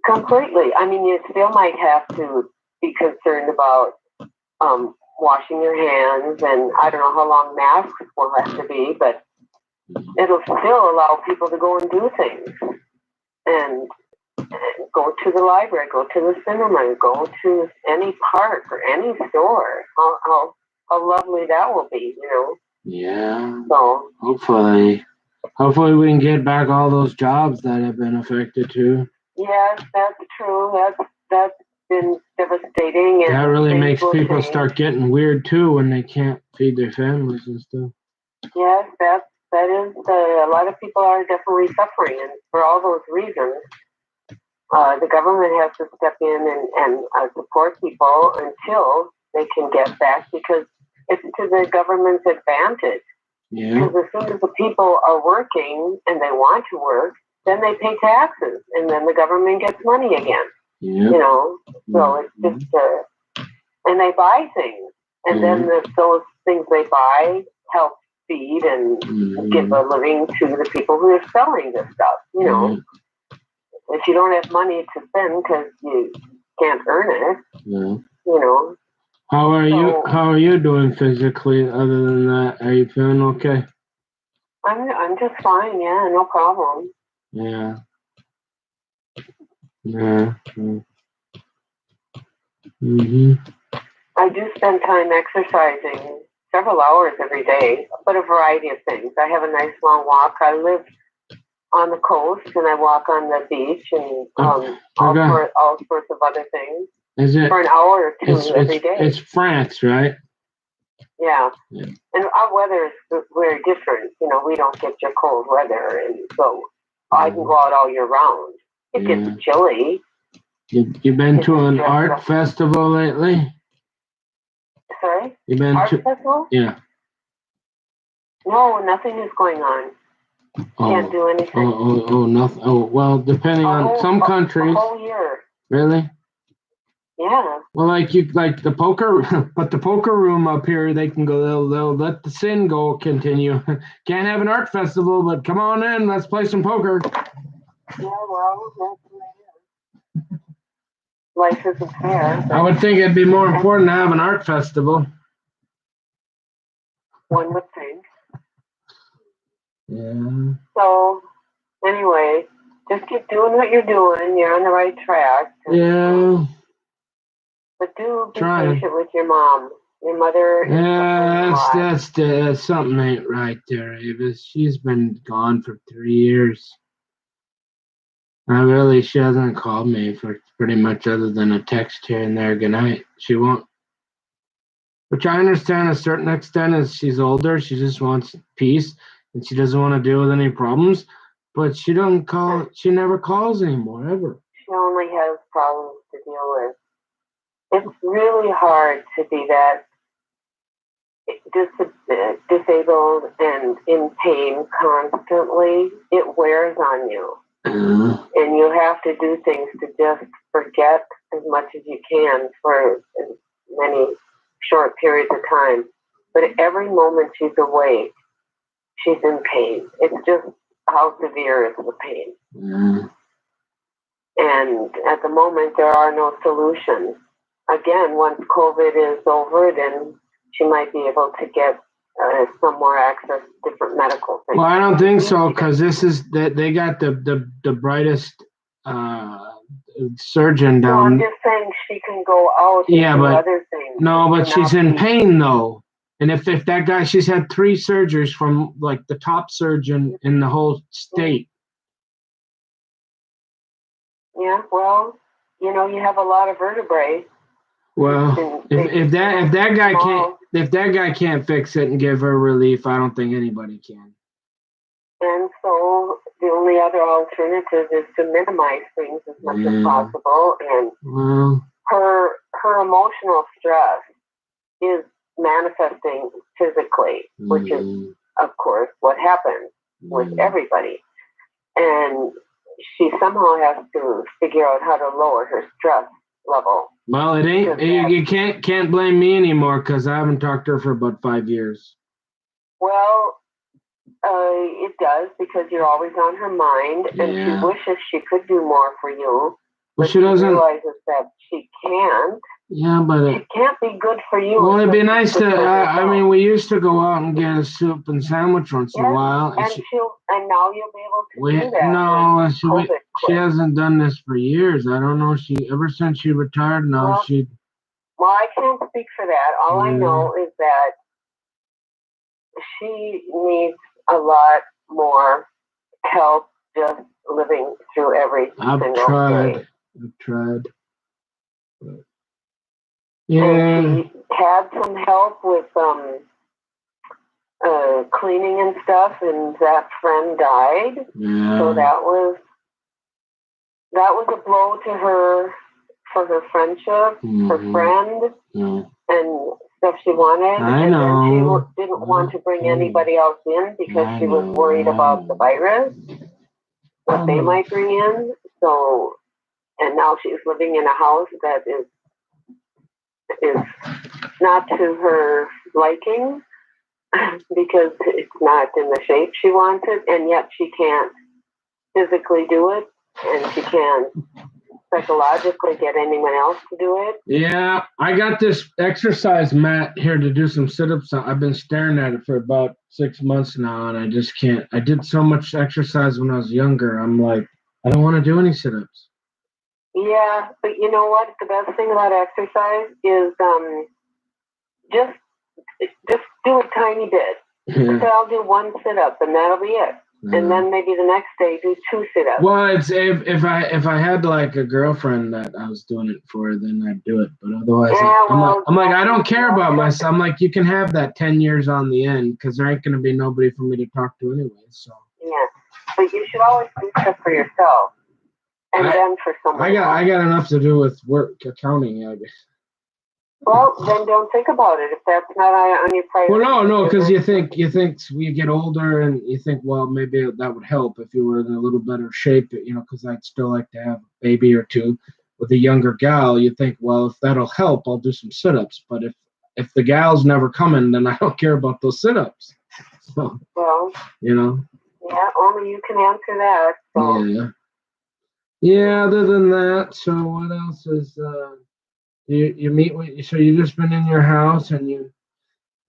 completely. I mean, you still might have to be concerned about washing your hands, and I don't know how long masks will have to be, but it'll still allow people to go and do things and go to the library, go to the cinema, go to any park or any store. How lovely that will be, you know? Yeah. So hopefully we can get back all those jobs that have been affected too. Yes, that's true. That's been devastating. And that really makes people start getting weird too when they can't feed their families and stuff. Yes, that is a lot of people are definitely suffering, and for all those reasons, the government has to step in and support people until they can get back, because it's to the government's advantage. Yeah. Because as soon as the people are working and they want to work, then they pay taxes, and then the government gets money again. Yep. You know, so it's just, and they buy things, and then those things they buy help feed and give a living to the people who are selling this stuff. You know, if you don't have money to spend because you can't earn it, you know. How are you doing physically? Other than that, are you feeling okay? I'm just fine. Yeah, no problem. Yeah. Yeah. Mhm. I do spend time exercising several hours every day, but a variety of things. I have a nice long walk. I live on the coast, and I walk on the beach, and all sorts of other things. Is it for an hour or two every day? It's France, right? Yeah. And our weather is very different. You know, we don't get your cold weather, and so I can go out all year round. It gets chilly. You've been to an art festival lately? Sorry? You been art festival? Yeah. No, nothing is going on. Can't do anything. Nothing. Oh, well, depending on some countries. A whole year. Really? Yeah. Well, like the poker, but the poker room up here, they can go. They'll let the sin go continue. Can't have an art festival, but come on in. Let's play some poker. Yeah, well, that's what it is. Life isn't fair. I would think it'd be more important to have an art festival. One would think. Yeah. So, anyway, just keep doing what you're doing. You're on the right track. Yeah. But do be patient with your mom. Your mother is that's something ain't right there, Avis. She's been gone for 3 years. She hasn't called me for pretty much other than a text here and there. Good night. She won't. Which I understand to a certain extent, as she's older, she just wants peace and she doesn't want to deal with any problems. But she doesn't call. She never calls anymore, ever. She only has problems to deal with. It's really hard to be that disabled and in pain constantly. It wears on you. And you have to do things to just forget as much as you can for as many short periods of time. But at every moment she's awake, she's in pain. It's just how severe is the pain. And at the moment, there are no solutions. Again, once COVID is over, then she might be able to get some more access to different medical things. Well, I don't think so, because this is that they got the brightest surgeon No, down. I'm just saying she can go out and do other things. No, but she's in pain though. And if that guy, she's had 3 surgeries from like the top surgeon in the whole state. Yeah, well, you have a lot of vertebrae. Well, if that guy can't fix it and give her relief, I don't think anybody can. And so the only other alternative is to minimize things as much as possible. And her emotional stress is manifesting physically, which is, of course, what happens with everybody. And she somehow has to figure out how to lower her stress level. Well, it ain't. You can't blame me anymore, because I haven't talked to her for about 5 years. Well, it does, because you're always on her mind, and she wishes she could do more for you. But she realizes that she can't. Yeah, but it can't be good for you. Well, it'd be nice to. I mean, we used to go out and get a soup and sandwich once in a while. And now you'll be able to do that. No, she hasn't done this for years. I don't know. Ever since she retired, Well, I can't speak for that. All I know is that she needs a lot more help just living through every single day. I've tried. But, and she had some help with cleaning and stuff, and that friend died. Yeah. So that was a blow to her for her friendship, her friend, and stuff she wanted. And then she didn't want to bring anybody else in because she was worried about the virus, what they might bring in. So, and now she's living in a house that is not to her liking because it's not in the shape she wanted, and yet she can't physically do it, and she can't psychologically get anyone else to do it. Yeah, I got this exercise mat here to do some sit-ups. I've been staring at it for about 6 months now, and I just can't. I did so much exercise when I was younger. I'm like, I don't want to do any sit-ups. Yeah, but you know what? The best thing about exercise is just do a tiny bit. Yeah. So I'll do 1 sit-up, and that'll be it. And then maybe the next day do 2 sit-ups. Well, it's if I had like a girlfriend that I was doing it for, then I'd do it. But otherwise, I'm like I don't care about myself. I'm like, you can have that 10 years on the end, because there ain't gonna be nobody for me to talk to anyway. So yeah, but you should always do stuff for yourself, and then for someone else. I got enough to do with work, accounting, I guess. Well, then don't think about it if that's not on your priority. Well, no, because you think we get older, and you think, well, maybe that would help if you were in a little better shape, because I'd still like to have a baby or 2 with a younger gal. You think, well, if that'll help, I'll do some sit-ups. But if the gal's never coming, then I don't care about those sit-ups. So, well, yeah, only you can answer that. So. Yeah. Other than that, so what else is? You meet with, so you've just been in your house, and you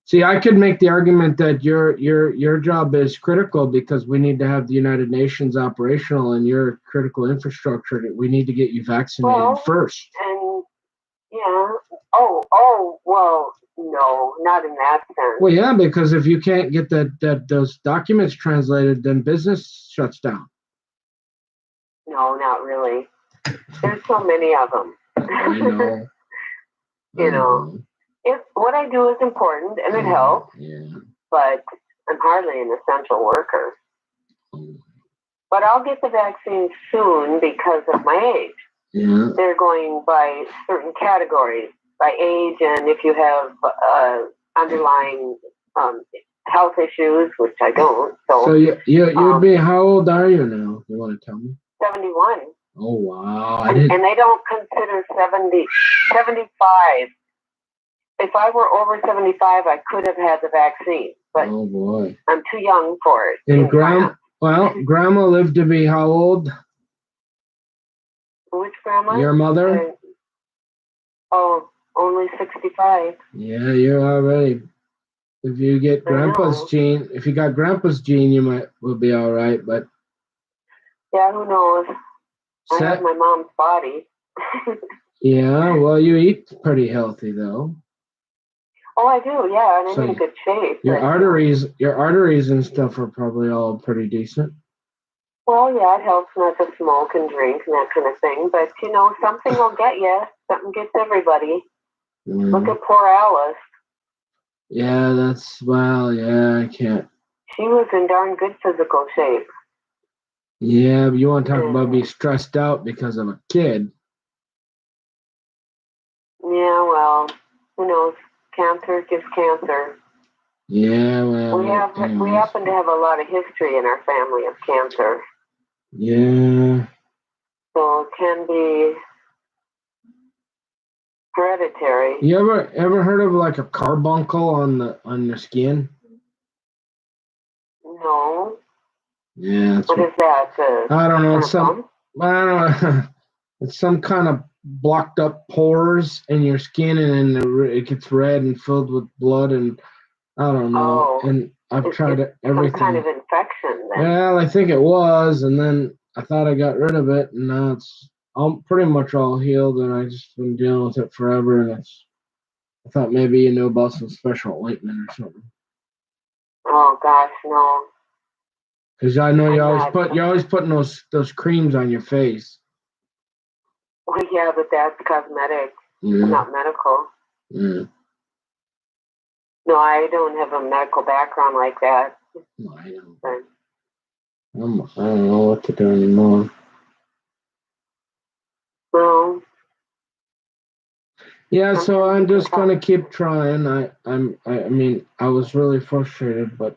see, I could make the argument that your job is critical, because we need to have the United Nations operational, and your critical infrastructure. That we need to get you vaccinated first. And well, no, not in that sense. Well, yeah, because if you can't get those documents translated, then business shuts down. No, not really. There's so many of them. I know. What I do is important, and it helps. Yeah. But I'm hardly an essential worker. But I'll get the vaccine soon because of my age. Yeah. They're going by certain categories, by age, and if you have underlying health issues, which I don't. So you'd be, how old are you now? You want to tell me? 71. Oh, wow. And they don't consider 75. If I were over 75, I could have had the vaccine, but oh boy, I'm too young for it. And Grandma lived to be how old? Which grandma? Your mother? Only 65. Yeah, you're already If you get Grandpa's gene, if you got Grandpa's gene, will be all right. But yeah, who knows? I have my mom's body. Yeah, well, you eat pretty healthy though. Oh, I do. Yeah, and I'm in good shape. Your arteries and stuff are probably all pretty decent. Well, yeah, it helps not to smoke and drink and that kind of thing. But something will get you. Something gets everybody. Look at poor Alice. Yeah, I can't. She was in darn good physical shape. Yeah, but you want to talk about being stressed out because of a kid. Yeah, well, who knows? Cancer gives cancer. Yeah, well, we happen to have a lot of history in our family of cancer. Yeah. So it can be hereditary. You ever heard of like a carbuncle on your skin? No. Yeah. What is that? I don't know. It's some kind of blocked up pores in your skin, and then it gets red and filled with blood, and I don't know. And I've tried everything. Some kind of infection then. Well, I think it was, and then I thought I got rid of it, and now it's pretty much all healed, and I just been dealing with it forever, and I thought maybe you knew about some special ointment or something. Oh gosh, no. Because I know you're always putting those creams on your face. Well, yeah, but that's cosmetic, not medical. Yeah. No, I don't have a medical background like that. No, I don't. I don't know what to do anymore. Well. Yeah, so I'm just gonna keep trying. I mean, I was really frustrated, but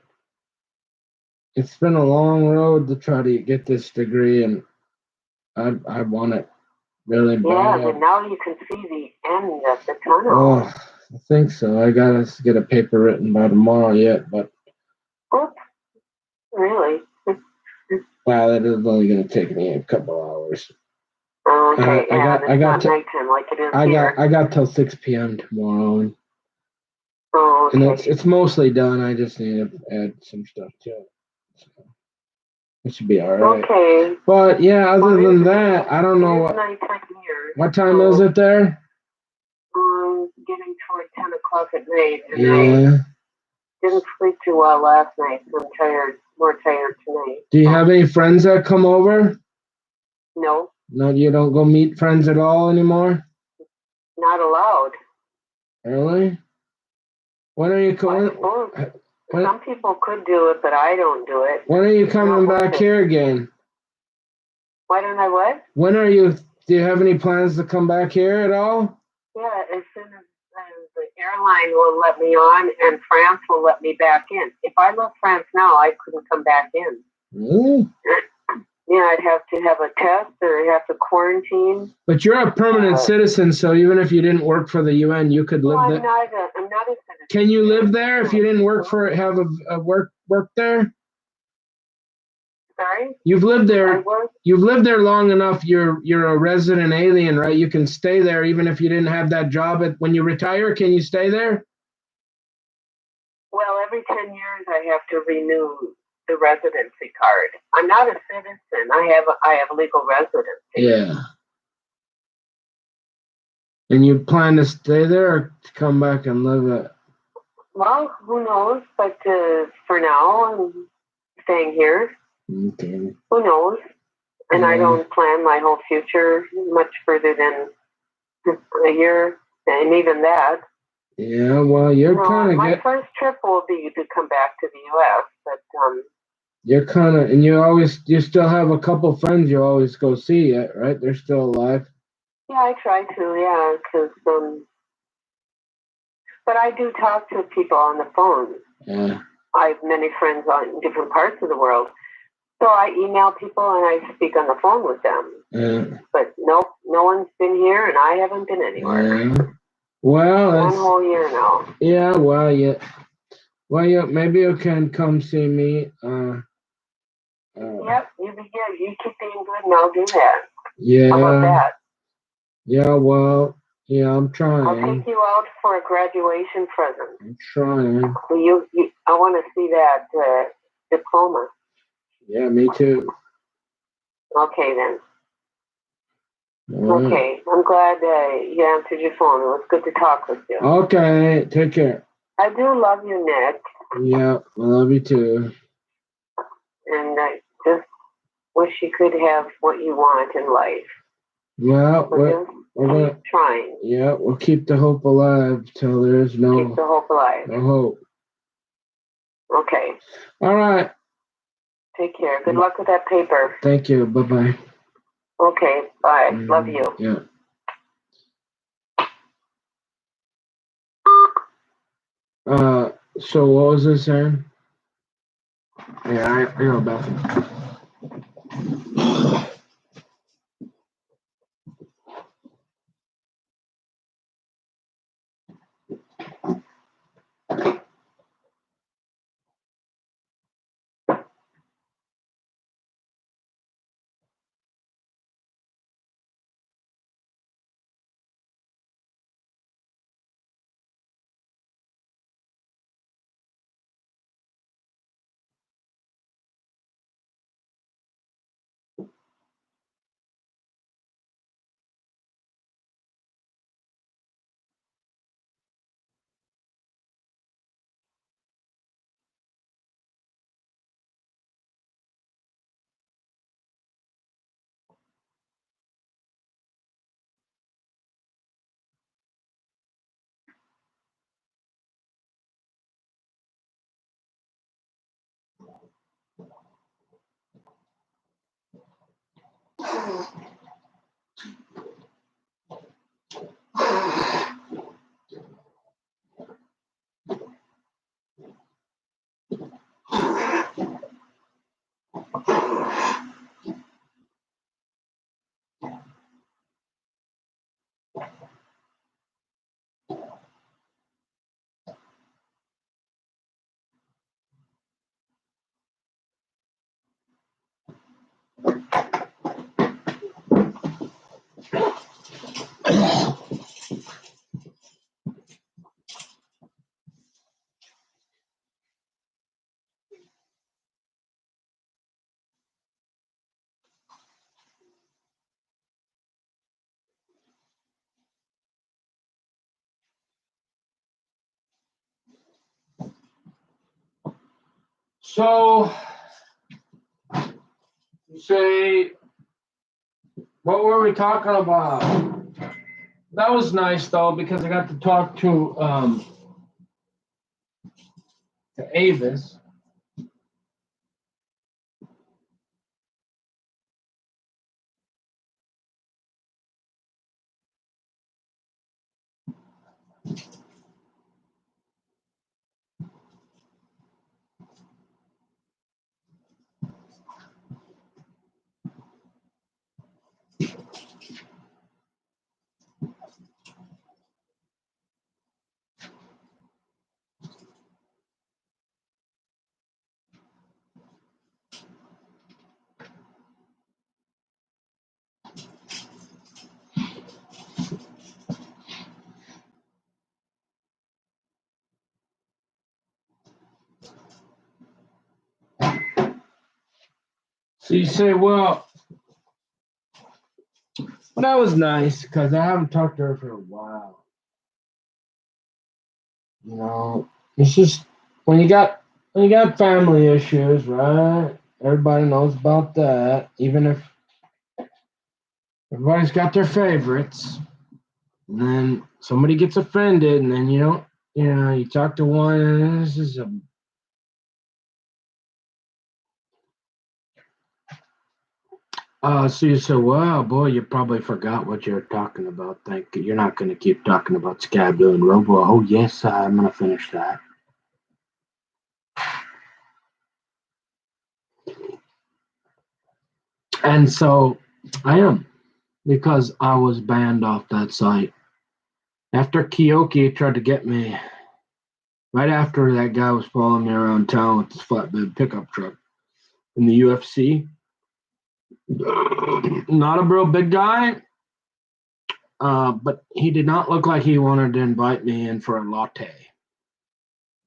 it's been a long road to try to get this degree, and I want it really bad. Yeah, but now you can see the end of the tunnel. Oh, I think so. I gotta get a paper written by tomorrow yet, but. Oops. Really? Wow, that is only gonna take me a couple hours. Okay, I got nighttime like it is here. I got till 6 p.m. tomorrow, and okay. And it's mostly done. I just need to add some stuff to it. So it should be all right. Okay. But yeah, other than that, I don't know what time is it there? Getting toward 10 o'clock at night. And yeah. I didn't sleep too well last night, so I'm tired, more tired tonight. Do you have any friends that come over? No. No, you don't go meet friends at all anymore? Not allowed. Really? When are you coming? Some people could do it, but I don't do it. When are you coming back here again? Why don't I what? Do you have any plans to come back here at all? Yeah, as soon as the airline will let me on and France will let me back in. If I left France now, I couldn't come back in. Really? Yeah, I'd have to have a test or I'd have to quarantine. But you're a permanent citizen, so even if you didn't work for the UN, you could live there. I'm not a citizen. Can you live there if you didn't work for it? Have a work there? Sorry? You've lived there. You've lived there long enough. You're a resident alien, right? You can stay there even if you didn't have that job. When you retire, can you stay there? Well, every 10 years I have to renew the residency card. I'm not a citizen. I have legal residency. Yeah. And you plan to stay there or to come back and live it? Well, who knows? But for now, I'm staying here. Okay. Who knows? And I don't plan my whole future much further than a year, and even that. Yeah, well, you're kind of my first trip will be to come back to the U.S., but you're kind of, and you still have a couple friends you always go see yet, right? They're still alive. Yeah, I try to, yeah, because but I do talk to people on the phone. Yeah. I have many friends in different parts of the world. So I email people and I speak on the phone with them. Yeah. But no one's been here and I haven't been anywhere. Yeah. Well, one whole year now. Yeah, well, yeah. Well, yeah, maybe you can come see me. Yep, you be good. You keep being good and I'll do that. Yeah. How about that? Yeah, well, Yeah, I'm I'll trying. take you out for a graduation present. I'm trying. I want to see that diploma. Yeah, me too. Okay, then. All right. Okay, I'm glad you answered your phone. It was good to talk with you. Okay, take care. I do love you, Nick, Yeah, I love you too. and I just wish you could have what you want in life. Well, So we're just gonna. keep trying. Yeah, we'll keep the hope alive till there's Keep the hope alive. no hope. Okay, All right. take care. Good luck with that paper. Thank you. Bye bye. Okay, bye. Love you. Yeah. So what was I saying? Yeah, I go back. So you say, what were we talking about? That was nice though because I got to talk to Avis. So you say, well, that was nice because I haven't talked to her for a while. You know, it's just when you got family issues, right? Everybody knows about that. Even if everybody's got their favorites, and then somebody gets offended, and then you talk to one, and this is a. So you say, well, boy, you probably forgot what you're talking about. Thank you. You're not going to keep talking about Scabdo and Robo. Oh, yes, I'm going to finish that. And so I am, because I was banned off that site. After Kiyoki tried to get me, right after that guy was following me around town with his flatbed pickup truck in the UFC, not a real big guy, but he did not look like he wanted to invite me in for a latte.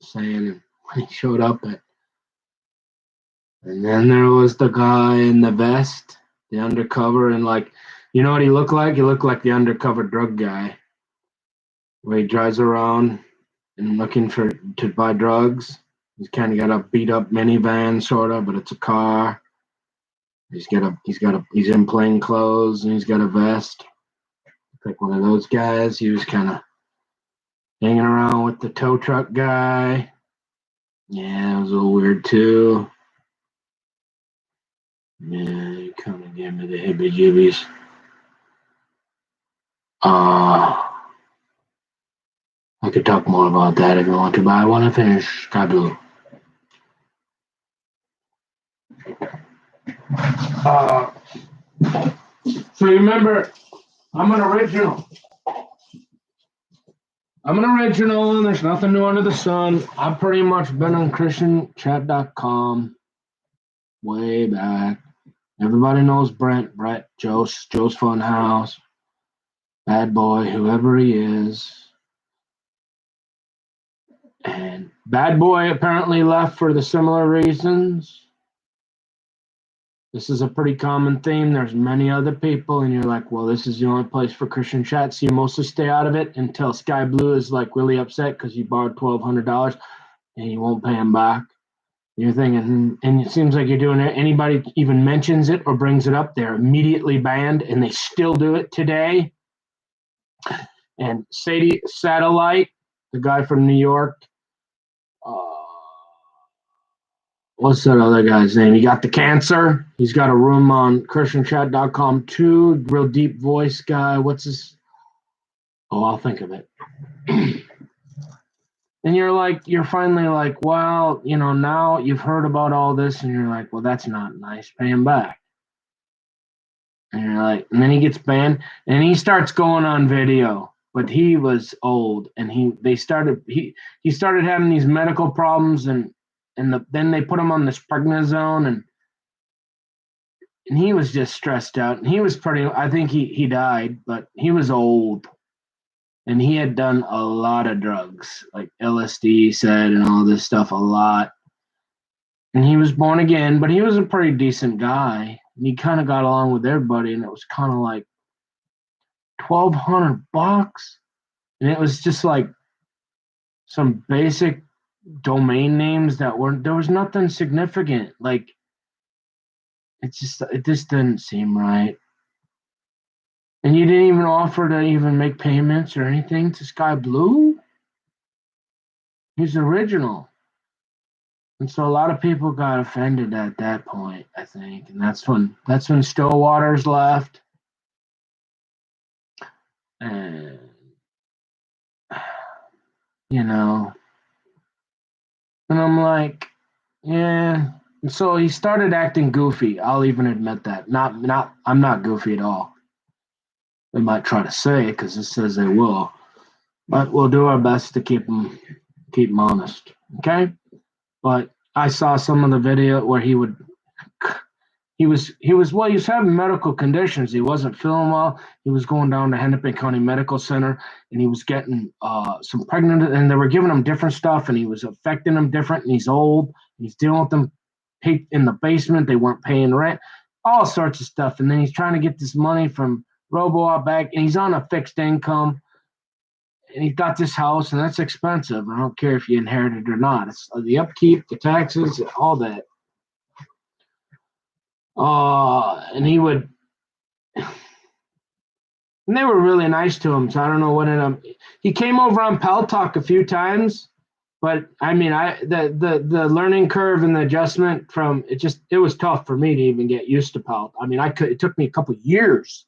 Saying when he showed up at, and then there was the guy in the vest, the undercover, and like, you know what he looked like? He looked like the undercover drug guy, where he drives around and looking to buy drugs. He's kind of got a beat up minivan, sort of, but it's a car. He's in plain clothes and he's got a vest. Like one of those guys. He was kind of hanging around with the tow truck guy. Yeah, it was a little weird too. Yeah, he kind of gave me the hibby jibbies. I could talk more about that if you want to, but I want to finish Sky Blue. So you remember, I'm an original, and there's nothing new under the sun. I've pretty much been on ChristianChat.com way back. Everybody knows Brett, Joe's Funhouse, Bad Boy, whoever he is. And Bad Boy apparently left for the similar reasons. This is a pretty common theme. There's many other people, and you're like, well, this is the only place for Christian chat, so you mostly stay out of it until Sky Blue is like really upset because you borrowed $1,200 and you won't pay him back. You're thinking, and it seems like you're doing it. Anybody even mentions it or brings it up, they're immediately banned, and they still do it today. And Sadie Satellite, the guy from New York, what's that other guy's name? He got the cancer. He's got a room on ChristianChat.com too. Real deep voice guy. What's his? Oh, I'll think of it. And you're finally like, well, now you've heard about all this, and you're like, well, that's not nice. Pay him back. And you're like, and then he gets banned, and he starts going on video. But he was old, and he started having these medical problems, and then they put him on this prednisone, and he was just stressed out, and he was I think he died, but he was old, and he had done a lot of drugs, like LSD, said, and all this stuff, a lot. And he was born again, but he was a pretty decent guy, and he kind of got along with everybody, and it was kind of like $1,200, and it was just like some basic domain names there was nothing significant. Like, it just didn't seem right. And you didn't even offer to even make payments or anything to Sky Blue? He's original. And so a lot of people got offended at that point, I think. And that's when Stillwaters left. And and I'm like, yeah. And so he started acting goofy. I'll even admit that. I'm not goofy at all. They might try to say it because it says they will, but we'll do our best to keep them honest. Okay. But I saw some of the video where he was having medical conditions. He wasn't feeling well. He was going down to Hennepin County Medical Center, and he was getting some pregnant, and they were giving him different stuff, and he was affecting him different. And he's old. And he's dealing with them in the basement. They weren't paying rent, all sorts of stuff. And then he's trying to get this money from Robo back, and he's on a fixed income. And he's got this house, and that's expensive. I don't care if you inherit it or not. It's the upkeep, the taxes, all that. And he would, and they were really nice to him. So I don't know what ended up. He came over on Pal Talk a few times, but I mean, the learning curve and the adjustment it was tough for me to even get used to Pal. I mean, it took me a couple of years.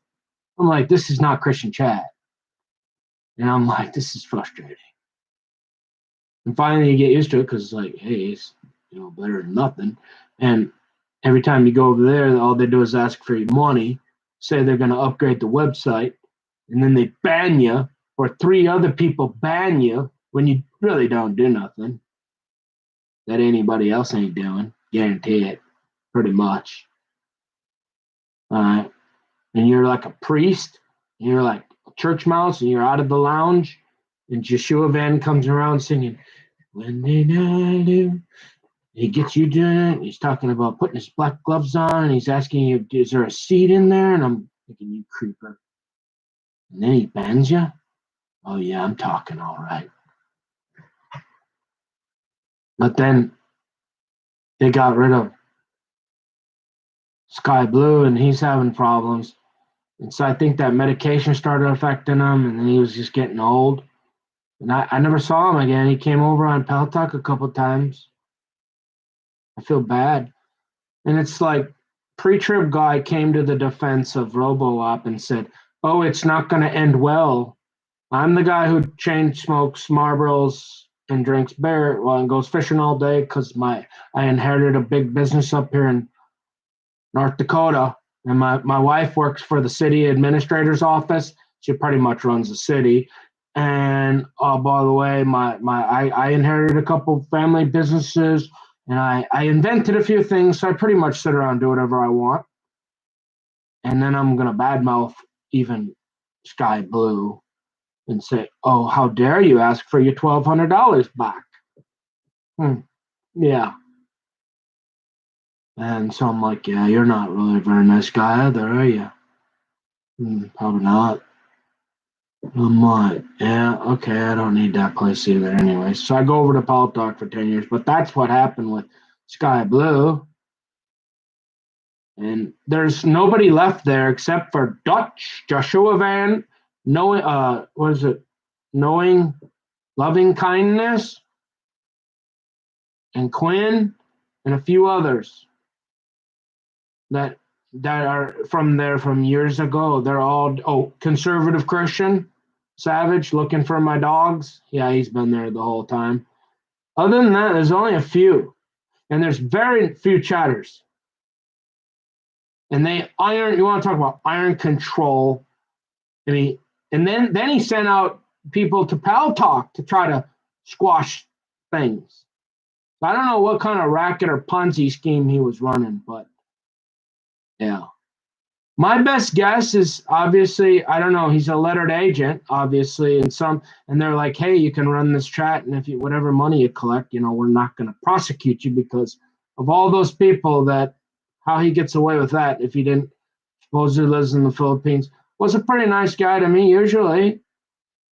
I'm like, this is not Christian chat. And I'm like, this is frustrating. And finally you get used to it because it's like, hey, it's better than nothing. And every time you go over there, all they do is ask for your money, say they're going to upgrade the website, and then they ban you, or 3 other people ban you when you really don't do nothing that anybody else ain't doing. Guarantee it, pretty much. All right. And you're like a priest, and you're like, church mouse and you're out of the lounge, and Joshua Van comes around singing, "When they do," he gets you doing it. He's talking about putting his black gloves on, and he's asking you, "Is there a seat in there?" And I'm thinking, "You creeper." And then he bans you. Oh yeah, I'm talking all right. But then they got rid of Sky Blue, and he's having problems. And so I think that medication started affecting him, and then he was just getting old. And I never saw him again. He came over on Pal Talk a couple times. I feel bad. And it's like pre-trib guy came to the defense of RoboOp and said, "Oh, it's not going to end well. I'm the guy who chain smokes Marlboros and drinks beer, well, and goes fishing all day because I inherited a big business up here in North Dakota, and my wife works for the city administrator's office. She pretty much runs the city. And by the way, I inherited a couple family businesses, and I invented a few things, so I pretty much sit around and do whatever I want. And then I'm gonna badmouth even Sky Blue and say, "Oh, how dare you ask for your $1,200 back?" Yeah. And so I'm like, "Yeah, you're not really a very nice guy either, are you?" Probably not. I'm like, "Yeah, okay, I don't need that place either anyway." So I go over to Pal Talk for 10 years, but that's what happened with Sky Blue. And there's nobody left there except for Dutch, Joshua Van, knowing, what is it? Knowing Loving Kindness, and Quinn, and a few others that are from there from years ago. They're all conservative Christian, Savage, looking for my dogs. Yeah, he's been there the whole time. Other than that, there's only a few, and there's very few chatters. And they iron. You want to talk about iron control? I mean, and then he sent out people to Pal Talk to try to squash things. I don't know what kind of racket or Ponzi scheme he was running, but yeah. My best guess is obviously, I don't know, he's a lettered agent, obviously, and they're like, "Hey, you can run this chat, and if you whatever money you collect, we're not going to prosecute you because of all those people that how he gets away with that if he didn't supposedly lives in the Philippines." Was a pretty nice guy to me usually.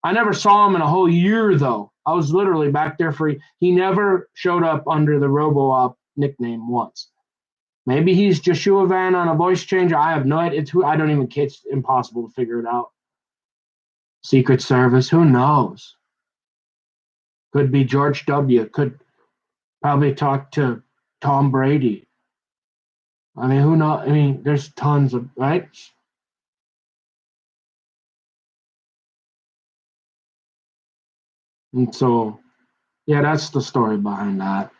I never saw him in a whole year though. I was literally back there he never showed up under the RoboOp nickname once. Maybe he's Joshua Van on a voice changer. I have no idea. I don't even. It's impossible to figure it out. Secret Service. Who knows? Could be George W. Could probably talk to Tom Brady. I mean, who knows? I mean, there's tons of right. And so, yeah, that's the story behind that.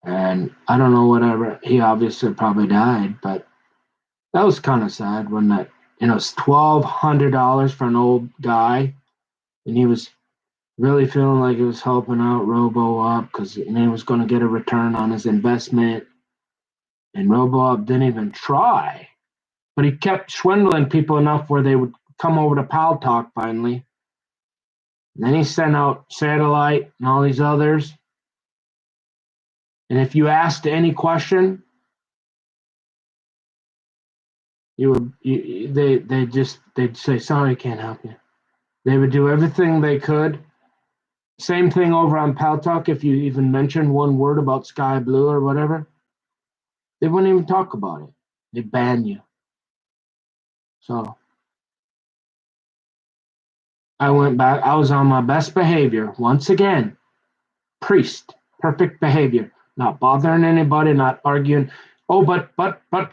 And I don't know whatever. He obviously probably died, but that was kind of sad when it's $1,200 for an old guy, and he was really feeling like he was helping out RoboOp because he was going to get a return on his investment. And RoboOp didn't even try, but he kept swindling people enough where they would come over to Pal Talk finally. And then he sent out Satellite and all these others. And if you asked any question, they'd say, "Sorry, can't help you." They would do everything they could. Same thing over on Pal Talk. If you even mentioned one word about Sky Blue or whatever, they wouldn't even talk about it. They ban you. So I went back. I was on my best behavior once again. Priest, perfect behavior, not bothering anybody, not arguing. Oh, but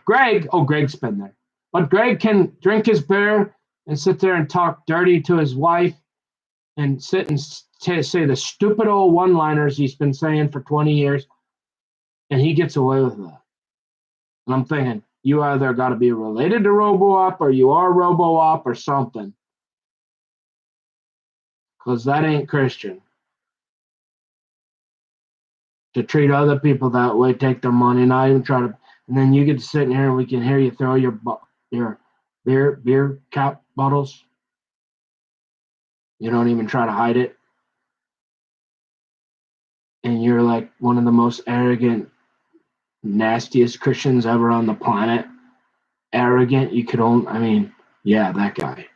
Greg. Oh, Greg's been there. But Greg can drink his beer and sit there and talk dirty to his wife and sit and say the stupid old one-liners he's been saying for 20 years, and he gets away with that. And I'm thinking, you either got to be related to RoboOp or you are RoboOp or something, because that ain't Christian. To treat other people that way, take their money, not even try to, and then you get to sit in here and we can hear you throw your beer cap bottles. You don't even try to hide it. And you're like one of the most arrogant, nastiest Christians ever on the planet. Arrogant, you could only, I mean, yeah, that guy.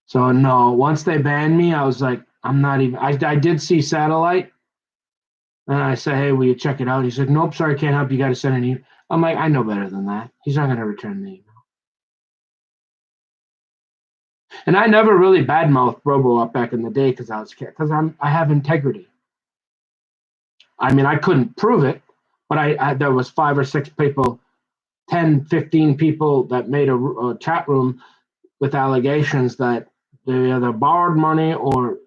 So no, once they banned me, I was like, I'm not even, I did see Satellite. And I said, hey, will you check it out? He said, nope, sorry, can't help you. Got to send an email. I'm like, I know better than that. He's not going to return the email. And I never really badmouthed Robo up back in the day because I have integrity. I mean, I couldn't prove it, but I there was 5 or 6 people, 10, 15 people that made a chat room with allegations that they either borrowed money or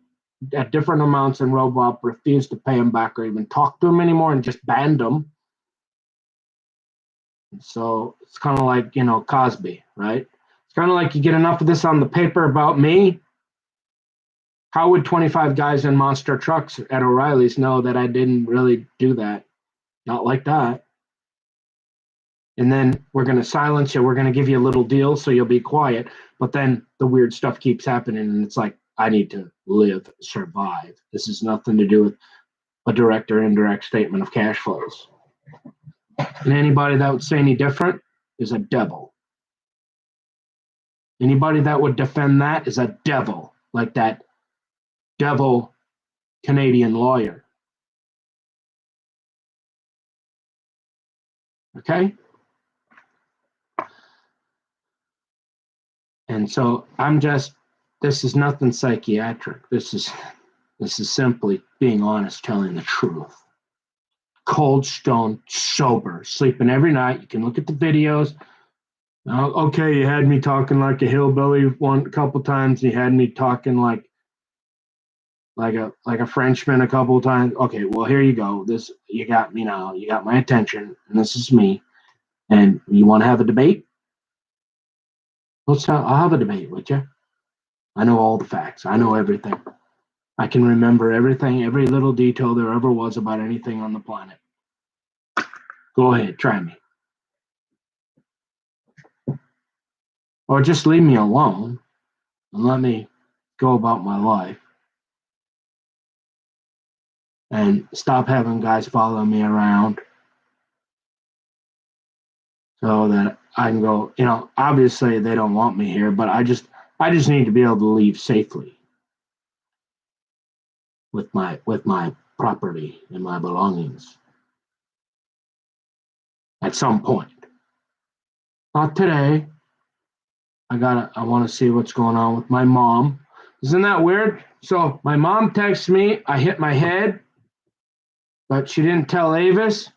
at different amounts, and RoboUp refused to pay them back or even talk to them anymore and just banned them. So it's kind of like, Cosby, right? It's kind of like you get enough of this on the paper about me. How would 25 guys in monster trucks at O'Reilly's know that I didn't really do that? Not like that. And then we're going to silence you. We're going to give you a little deal so you'll be quiet. But then the weird stuff keeps happening, and it's like, I need to live, survive. This has nothing to do with a direct or indirect statement of cash flows. And anybody that would say any different is a devil. Anybody that would defend that is a devil, like that devil Canadian lawyer. Okay? And so this is nothing psychiatric. This is simply being honest, telling the truth. Cold stone sober, sleeping every night. You can look at the videos. Okay, you had me talking like a hillbilly a couple times. You had me talking like a Frenchman a couple times. Okay, well, here you go. You got me now. You got my attention, and this is me. And you want to have a debate? I'll have a debate with you. I know all the facts. I know everything. I can remember everything, every little detail there ever was about anything on the planet. Go ahead, try me. Or just leave me alone and let me go about my life. And stop having guys follow me around so that I can go, obviously they don't want me here, but I just need to be able to leave safely with my property and my belongings at some point. Not today. I want to see what's going on with my mom. Isn't that weird? So my mom texts me, I hit my head, but she didn't tell Avis.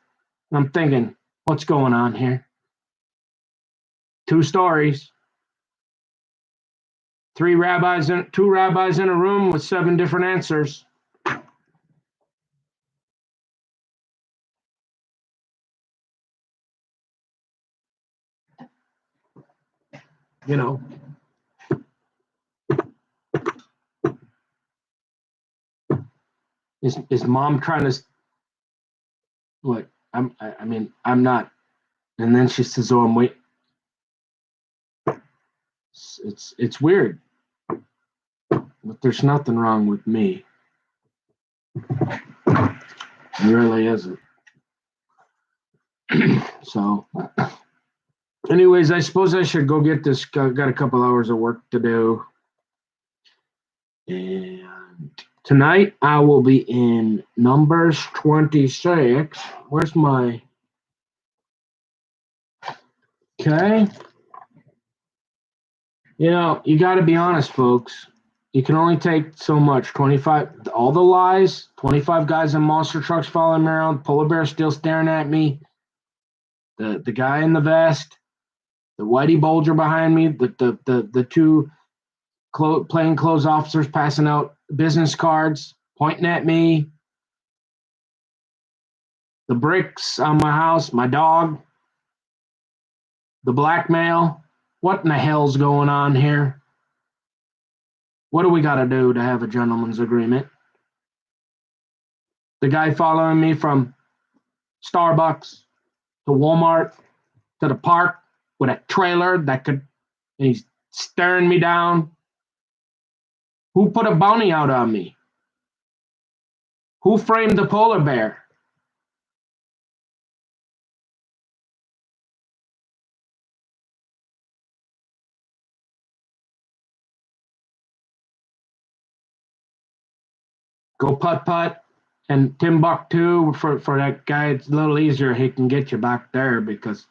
I'm thinking, what's going on here? 2 stories. 2 rabbis in a room with 7 different answers. Is mom trying to what? I'm not. And then she says, "Oh, I'm waiting." It's weird, but there's nothing wrong with me. It really isn't. So, anyways, I suppose I should go get this. Got a couple hours of work to do. And tonight I will be in Numbers 26. Where's my... Okay. You got to be honest, folks. You can only take so much. 25, all the lies, 25 guys in monster trucks following me around, polar bear still staring at me, the guy in the vest, the whitey bulger behind me, the 2 plainclothes officers passing out business cards, pointing at me, the bricks on my house, my dog, the blackmail. What in the hell's going on here? What do we got to do to have a gentleman's agreement? The guy following me from Starbucks to Walmart to the park with a trailer and he's staring me down? Who put a bounty out on me? Who framed the polar bear? Go putt-putt and Timbuktu for that guy. It's a little easier. He can get you back there because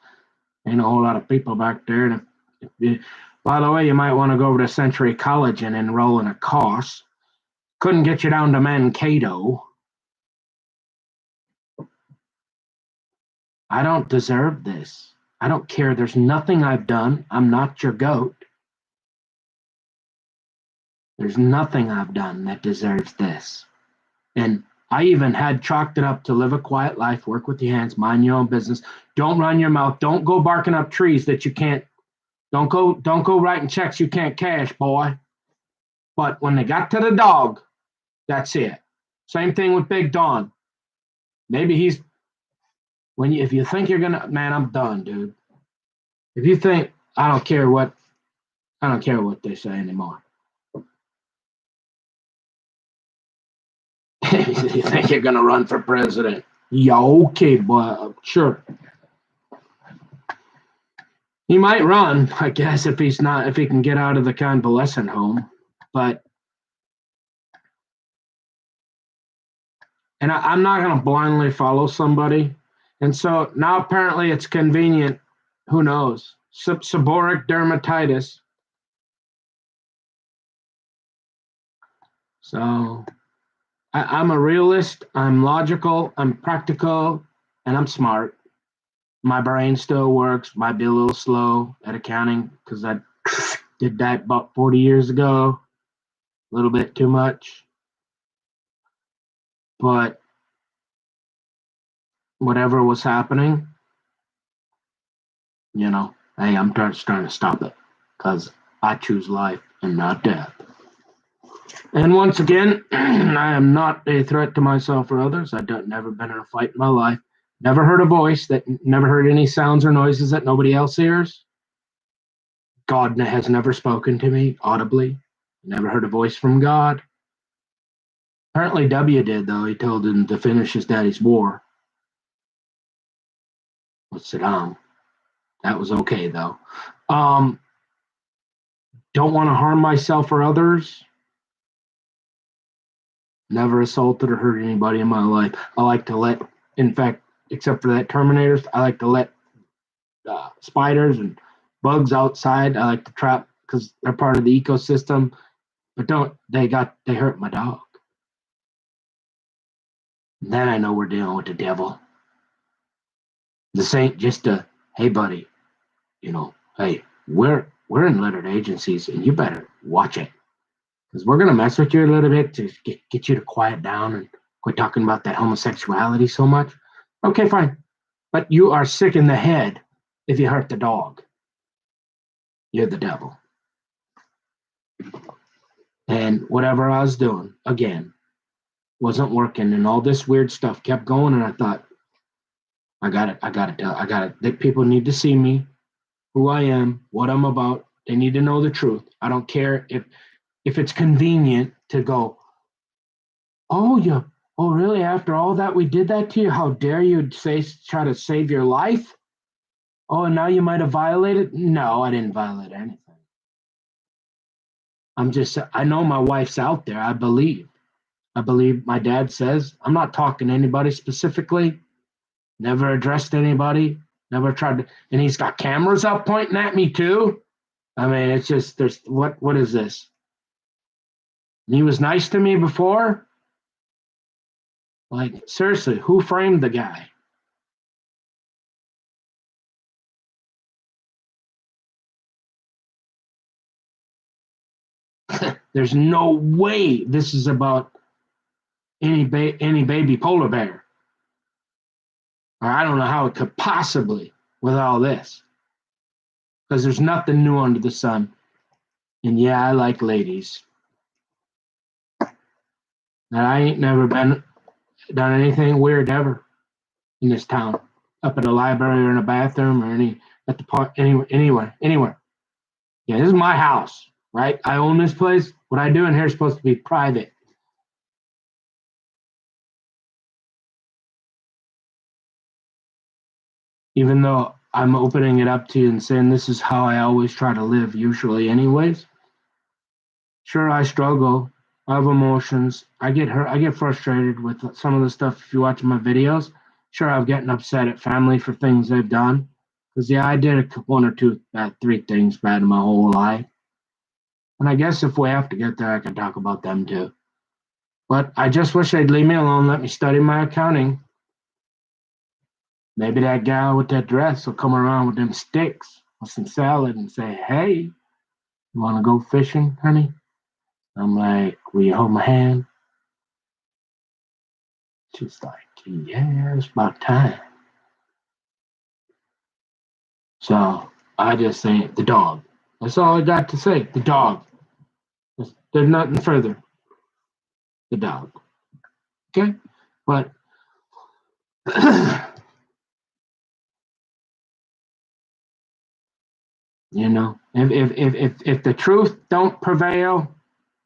ain't a whole lot of people back there. And if you, by the way, you might want to go over to Century College and enroll in a course. Couldn't get you down to Mankato. I don't deserve this. I don't care. There's nothing I've done. I'm not your goat. There's nothing I've done that deserves this. And I even had chalked it up to live a quiet life, work with your hands, mind your own business. Don't run your mouth. Don't go barking up trees that you can't. Don't go writing checks you can't cash, boy. But when they got to the dog, that's it. Same thing with Big Don. Maybe he's if you think you're gonna, man, I'm done, dude. If you think I don't care what they say anymore. If you think you're gonna run for president, yeah, okay, boy, sure. He might run, I guess, if he can get out of the convalescent home. But I'm not gonna blindly follow somebody. And so now apparently it's convenient. Who knows? Seborrheic dermatitis. So I'm a realist. I'm logical. I'm practical, and I'm smart. My brain still works. Might be a little slow at accounting because I did that about 40 years ago. A little bit too much. But whatever was happening, hey, I'm trying to stop it because I choose life and not death. And once again, I am not a threat to myself or others. I've never been in a fight in my life. Never heard a voice never heard any sounds or noises that nobody else hears. God has never spoken to me audibly. Never heard a voice from God. Apparently W did, though. He told him to finish his daddy's war with Saddam. That was okay, though. Don't want to harm myself or others. Never assaulted or hurt anybody in my life. I like to let, in fact, except for that Terminators, I like to let spiders and bugs outside. I like to trap because they're part of the ecosystem. But they hurt my dog. And then I know we're dealing with the devil. This ain't just hey buddy, hey, we're in lettered agencies and you better watch it. Because we're gonna mess with you a little bit to get you to quiet down and quit talking about that homosexuality so much. Okay, fine. But you are sick in the head if you hurt the dog. You're the devil. And whatever I was doing, again, wasn't working, and all this weird stuff kept going, and I thought, I got it. People need to see me, who I am, what I'm about. They need to know the truth. I don't care if it's convenient to go, oh really? After all that, we did that to you? How dare you try to save your life? Oh, and now you might have violated? No, I didn't violate anything. I know my wife's out there. I believe my dad says. I'm not talking to anybody specifically. Never addressed anybody. Never tried to. And he's got cameras up pointing at me too. I mean, it's just what is this? And he was nice to me before. Like, seriously, who framed the guy? There's no way this is about any baby polar bear. Or I don't know how it could possibly with all this. Because there's nothing new under the sun. And yeah, I like ladies. And I ain't never done anything weird ever in this town. Up at a library or in a bathroom or at the park, anywhere. Yeah, this is my house, right? I own this place. What I do in here is supposed to be private. Even though I'm opening it up to you and saying this is how I always try to live, usually, anyways. Sure, I struggle. I have emotions. I get hurt. I get frustrated with some of the stuff. If you watch my videos, sure, I'm getting upset at family for things they've done. Because yeah, I did one or two bad, three things bad in my whole life. And I guess if we have to get there, I can talk about them too. But I just wish they'd leave me alone, let me study my accounting. Maybe that gal with that dress will come around with them sticks or some salad and say, "Hey, you want to go fishing, honey?" I'm like, "Will you hold my hand?" She's like, "Yeah, it's about time." So I just say, the dog. That's all I got to say. The dog. There's nothing further. The dog. Okay? But you know, if the truth don't prevail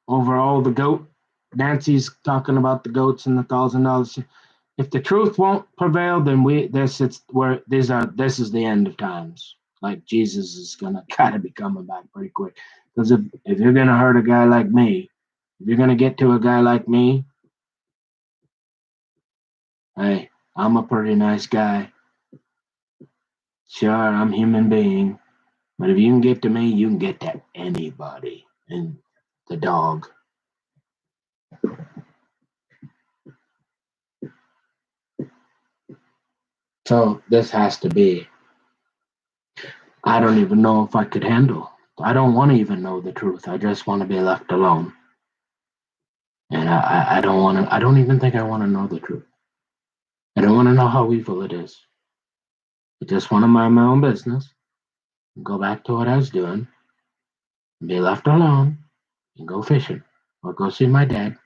over all the goat, Nancy's talking about the goats and the $1,000. If the truth won't prevail, then this is the end of times. Like Jesus is gonna gotta be coming back pretty quick. Because if you're gonna hurt a guy like me, if you're gonna get to a guy like me, hey, I'm a pretty nice guy. Sure, I'm a human being. But if you can get to me, you can get to anybody. And the dog. So this has to be. I don't even know if I could handle. I don't want to even know the truth. I just want to be left alone. And I don't want to. I don't even think I want to know the truth. I don't want to know how evil it is. I just want to mind my own business, and go back to what I was doing, and be left alone, and go fishing or go see my dad.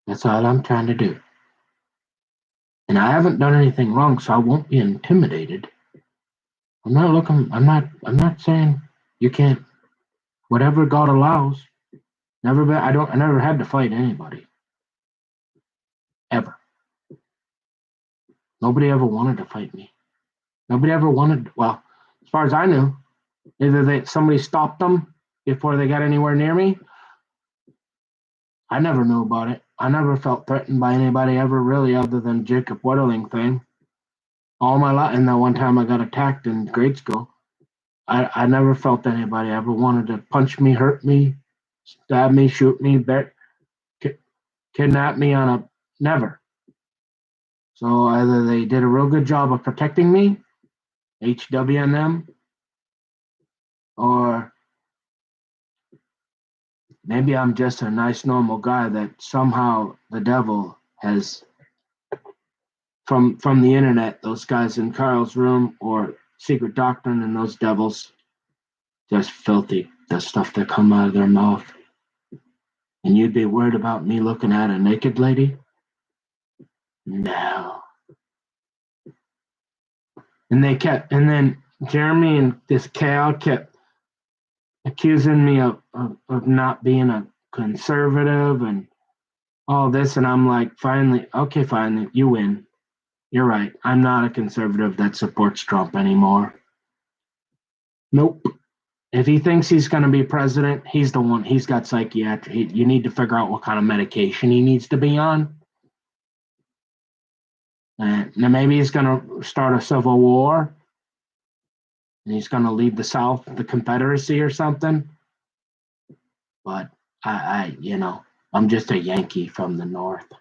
That's all I'm trying to do. And I haven't done anything wrong, so I won't be intimidated. I'm not looking. I'm not. I'm not saying you can't. Whatever God allows. Never been. I don't. I never had to fight anybody ever. Nobody ever wanted to fight me. Nobody ever wanted. Well, as far as I knew, either somebody stopped them before they got anywhere near me. I never knew about it. I never felt threatened by anybody ever, really, other than Jacob Weddling thing. All my life, and that one time I got attacked in grade school. I never felt anybody ever wanted to punch me, hurt me, stab me, shoot me, kidnap me on a never. So either they did a real good job of protecting me, HWNM, or maybe I'm just a nice normal guy that somehow the devil has from the internet, those guys in Carl's room or Secret Doctrine and those devils, just filthy, the stuff that come out of their mouth. And you'd be worried about me looking at a naked lady? No. And then Jeremy and this Cal kept accusing me of not being a conservative and all this. And I'm like, finally, okay, fine, you win. You're right. I'm not a conservative that supports Trump anymore. Nope. If he thinks he's going to be president, he's the one. He's got psychiatric. You need to figure out what kind of medication he needs to be on. And maybe he's going to start a civil war. And he's going to lead the South, the Confederacy or something. But I'm just a Yankee from the North.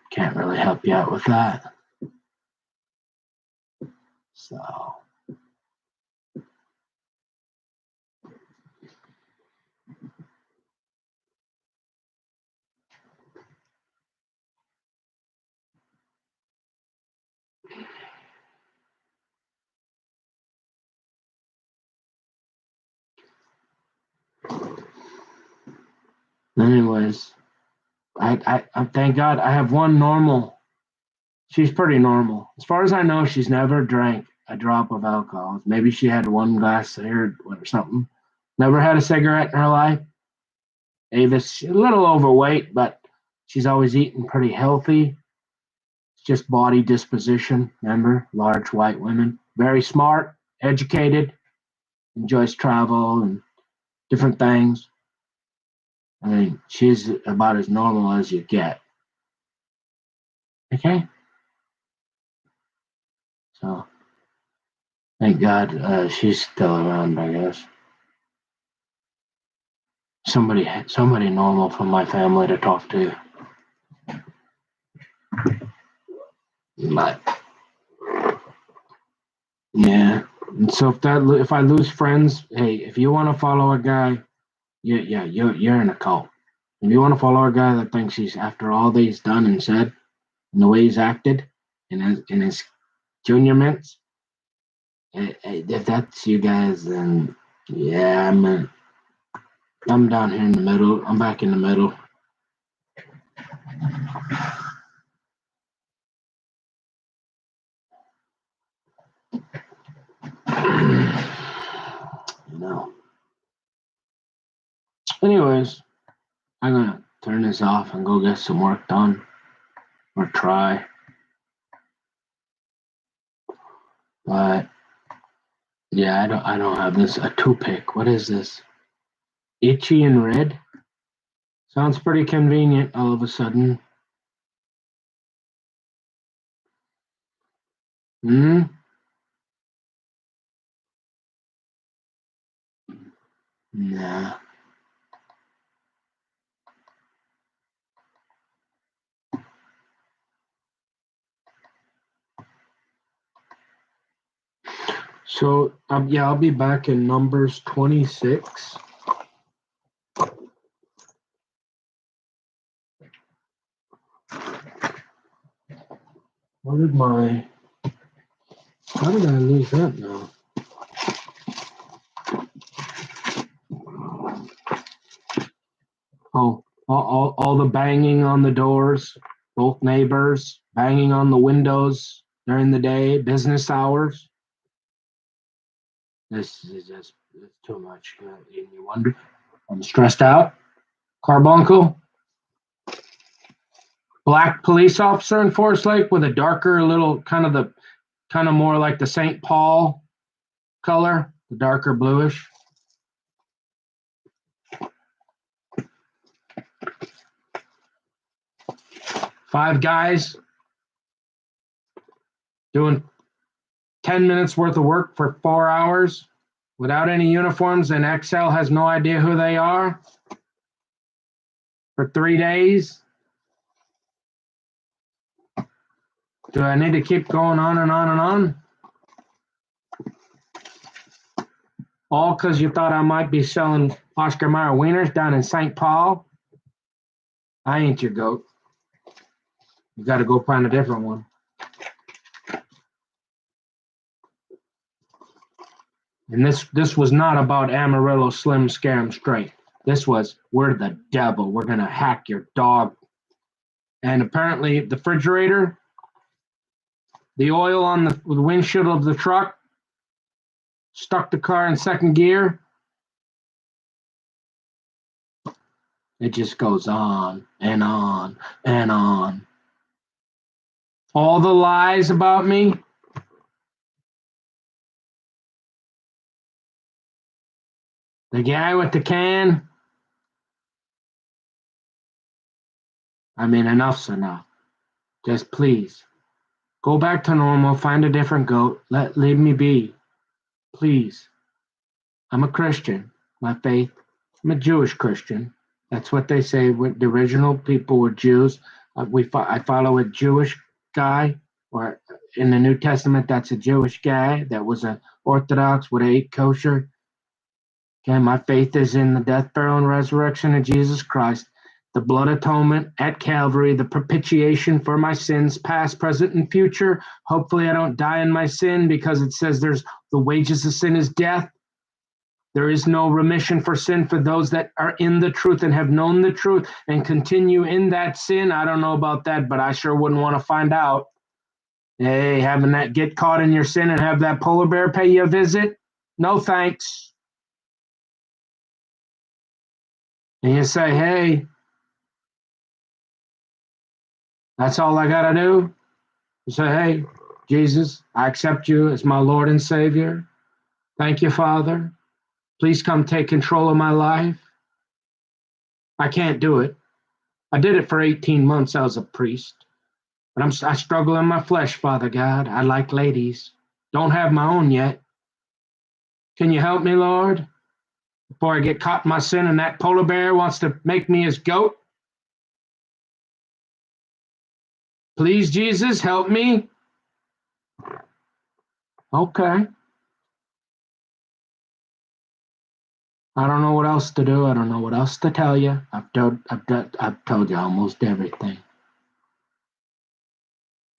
Can't really help you out with that. So. Anyways, I thank God I have one normal. She's pretty normal. As far as I know, she's never drank a drop of alcohol. Maybe she had one glass there or something. Never had a cigarette in her life. Avis, she's a little overweight, but she's always eating pretty healthy. It's just body disposition. Remember, large white women, very smart, educated, enjoys travel and different things. I mean, she's about as normal as you get. Okay? So, thank God she's still around, I guess. Somebody normal from my family to talk to. But, yeah. And so if I lose friends, hey, if you want to follow a guy, you're in a cult. If you want to follow a guy that thinks he's, after all that he's done and said, and the way he's acted in his junior mints, if that's you guys, then yeah, I'm down here in the middle. I'm back in the middle. You know. Anyways, I'm gonna turn this off and go get some work done, or try. But yeah, I don't have this a toothpick. What is this? Itchy and red? Sounds pretty convenient all of a sudden. Hmm? Nah. So yeah, I'll be back in Numbers 26. How did I lose that now? Oh, all the banging on the doors, both neighbors, banging on the windows during the day, business hours. This is just it's too much. You wonder, I'm stressed out. Carbuncle, black police officer in Forest Lake with a darker little kind of more like the St. Paul color, the darker bluish. Five guys doing 10 minutes worth of work for 4 hours without any uniforms, and Excel has no idea who they are for 3 days. Do I need to keep going on and on and on? All because you thought I might be selling Oscar Mayer wieners down in St. Paul? I ain't your goat. You got to go find a different one. And this was not about Amarillo Slim Scare 'em Straight. This was, we're the devil. We're going to hack your dog. And apparently the refrigerator, the oil on the windshield of the truck, stuck the car in second gear. It just goes on and on and on. All the lies about me. The guy with the can. I mean, enough's enough. Just please, go back to normal, find a different goat, leave me be. Please. I'm a Christian, my faith. I'm a Jewish Christian. That's what they say. When the original people were Jews. I follow a Jewish guy, or in the New Testament, that's a Jewish guy that was an Orthodox, would ate kosher. Okay, my faith is in the death, burial, and resurrection of Jesus Christ, the blood atonement at Calvary, the propitiation for my sins, past, present, and future. Hopefully, I don't die in my sin, because it says there's the wages of sin is death. There is no remission for sin for those that are in the truth and have known the truth and continue in that sin. I don't know about that, but I sure wouldn't want to find out. Hey, having that get caught in your sin and have that polar bear pay you a visit? No thanks. And you say, hey, that's all I got to do? You say, hey, Jesus, I accept you as my Lord and Savior. Thank you, Father. Please come take control of my life. I can't do it. I did it for 18 months as a priest, but I struggle in my flesh, Father God. I like ladies. Don't have my own yet. Can you help me, Lord? Before I get caught in my sin and that polar bear wants to make me his goat? Please, Jesus, help me. Okay. I don't know what else to do. I don't know what else to tell you. I've told you almost everything.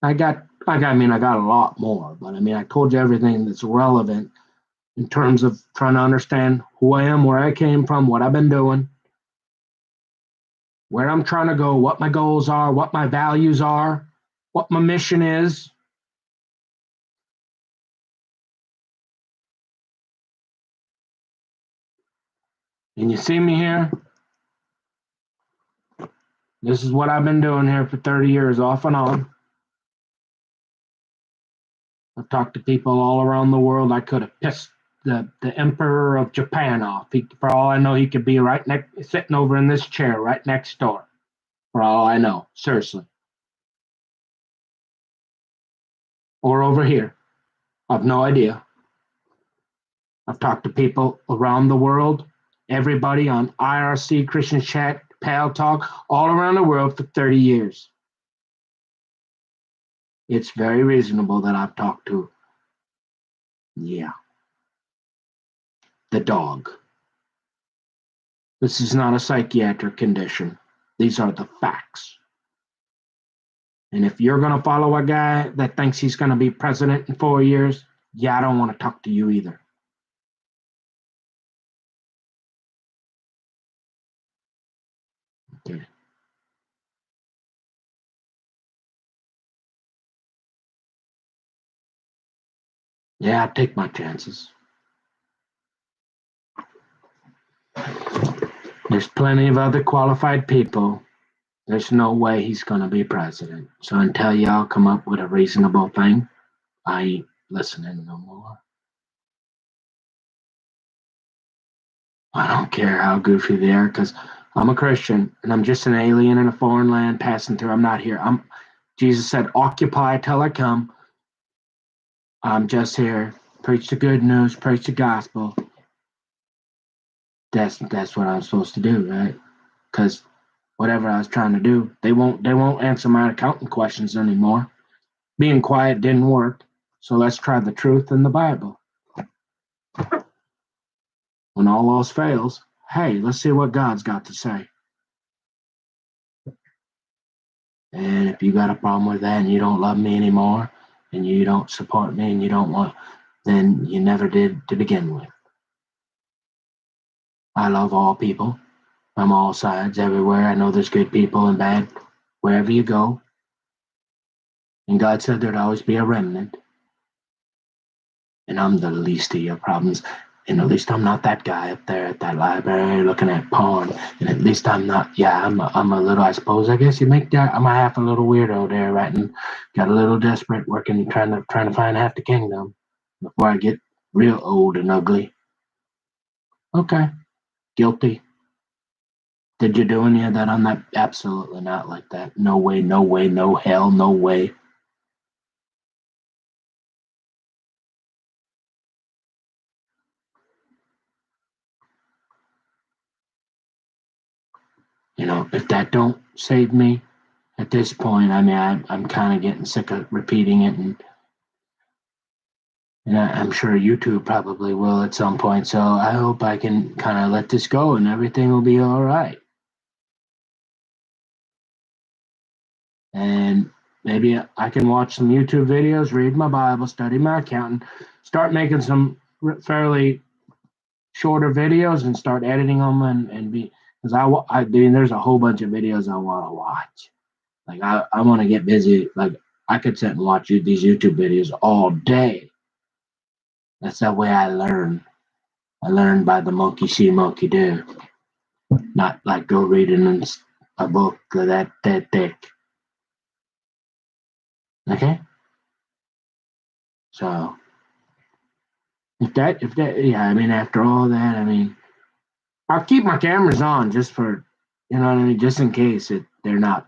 I got a lot more, but I mean, I told you everything that's relevant in terms of trying to understand who I am, where I came from, what I've been doing, where I'm trying to go, what my goals are, what my values are, what my mission is. And you see me here? This is what I've been doing here for 30 years, off and on. I've talked to people all around the world. I could have pissed the emperor of Japan off. For all I know, he could be sitting over in this chair right next door. For all I know, seriously. Or over here. I've no idea. I've talked to people around the world, everybody on IRC, Christian Chat, Pal Talk, all around the world for 30 years. It's very reasonable that I've talked to, the dog. This is not a psychiatric condition. These are the facts. And if you're going to follow a guy that thinks he's going to be president in 4 years, I don't want to talk to you either. Okay. Yeah, I take my chances. There's plenty of other qualified people. There's no way he's going to be president. So until y'all come up with a reasonable thing, I ain't listening no more. I don't care how goofy they are, because I'm a Christian and I'm just an alien in a foreign land passing through. I'm not here. Jesus said, occupy till I come. I'm just here. Preach the good news, preach the gospel. That's what I'm supposed to do, right? Because whatever I was trying to do, they won't answer my accounting questions anymore. Being quiet didn't work, so let's try the truth in the Bible. When all else fails, hey, let's see what God's got to say. And if you got a problem with that and you don't love me anymore and you don't support me and you don't want, then you never did to begin with. I love all people from all sides, everywhere. I know there's good people and bad wherever you go. And God said there'd always be a remnant. And I'm the least of your problems. And at least I'm not that guy up there at that library looking at porn. And at least I'm not, I'm a little, I suppose, I guess you make that, I'm a half a little weirdo there, right? And got a little desperate working, trying to find half the kingdom before I get real old and ugly. Okay. Guilty. Did you do any of that? I'm not, absolutely not like that. No way, no hell, no way. You know, if that don't save me at this point, I mean, I'm kind of getting sick of repeating it, and I'm sure YouTube probably will at some point. So I hope I can kind of let this go, and everything will be all right. And maybe I can watch some YouTube videos, read my Bible, study my accounting, start making some fairly shorter videos, and start editing them, and be, because I mean, there's a whole bunch of videos I want to watch. Like I want to get busy. Like I could sit and watch these YouTube videos all day. That's the way I learn. I learn by the monkey see, monkey do. Not like go reading a book that thick. Okay? So if that yeah, I mean after all that, I mean I'll keep my cameras on just for you know what I mean, just in case they're not.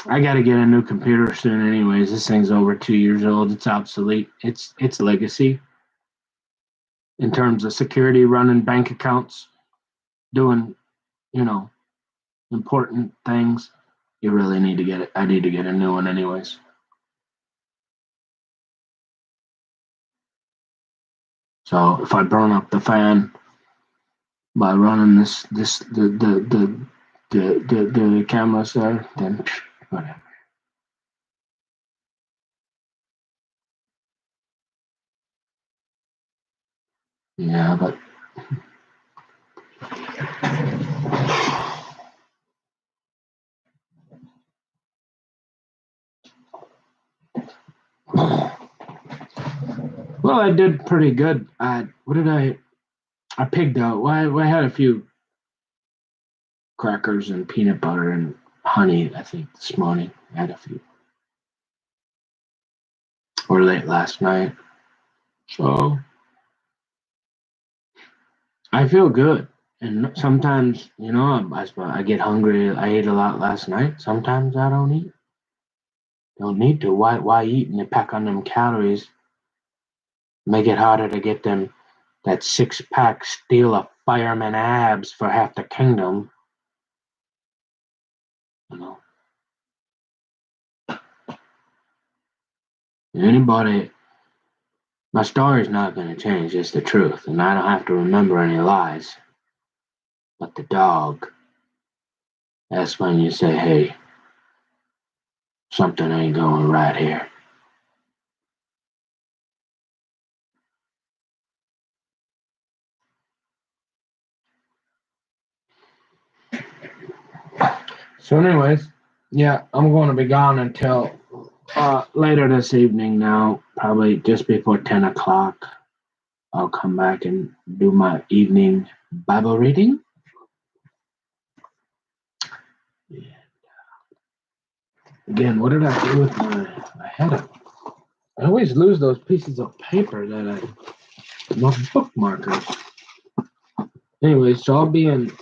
I gotta get a new computer soon anyways. This thing's over 2 years old. It's obsolete. It's legacy in terms of security, running bank accounts, doing, you know, important things. You really need to get it. I need to get a new one anyways. So if I burn up the fan by running the cameras there, then whatever. Yeah, but well, I did pretty good. What did I pigged out. Well, I had a few crackers and peanut butter and honey, I think, this morning. I had a few. Or late last night. So I feel good. And sometimes, you know, I get hungry. I ate a lot last night. Sometimes I don't eat. Don't need to. Why eat and you pack on them calories? Make it harder to get them that 6-pack steal a fireman abs for half the kingdom. You know. Anybody, my story's not going to change. It's the truth, and I don't have to remember any lies. But the dog, that's when you say, hey, something ain't going right here. So, anyways, yeah, I'm going to be gone until later this evening now, probably just before 10 o'clock. I'll come back and do my evening Bible reading. Yeah. Again, what did I do with I had I always lose those pieces of paper that my bookmarkers. Anyway, so I'll be in,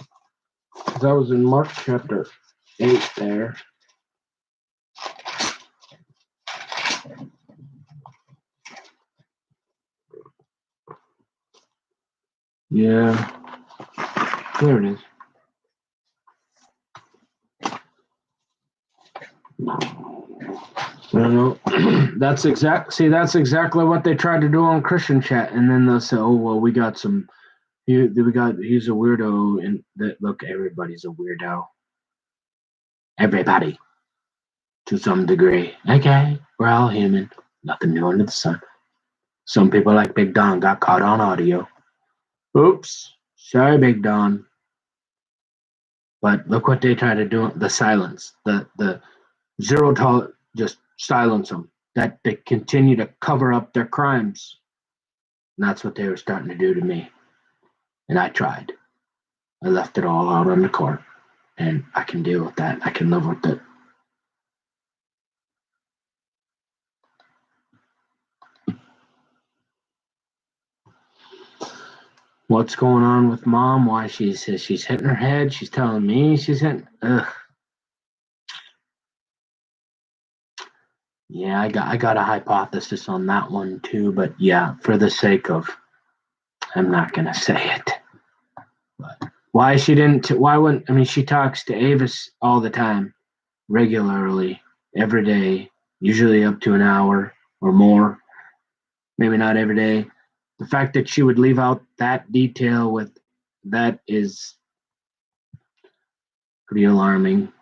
because I was in Mark chapter 8 there. Yeah, there it is. So that's exactly what they tried to do on Christian chat, and then they'll say, "Oh well, we got some. He's a weirdo," and look, everybody's a weirdo. Everybody, to some degree. Okay, we're all human. Nothing new under the sun. Some people like Big Don got caught on audio. Oops, sorry, Big Don. But look what they try to do. The silence, the zero tolerance, just silence them. That they continue to cover up their crimes. And that's what they were starting to do to me. And I tried. I left it all out on the court. And I can deal with that. I can live with it. What's going on with mom? Why she's hitting her head? She's telling me she's hitting. Ugh. Yeah, I got a hypothesis on that one too, but yeah, for the sake of, I'm not gonna say it. But why she didn't? Why wouldn't? I mean, she talks to Avis all the time, regularly, every day, usually up to an hour or more. Maybe not every day. The fact that she would leave out that detail with that is pretty alarming.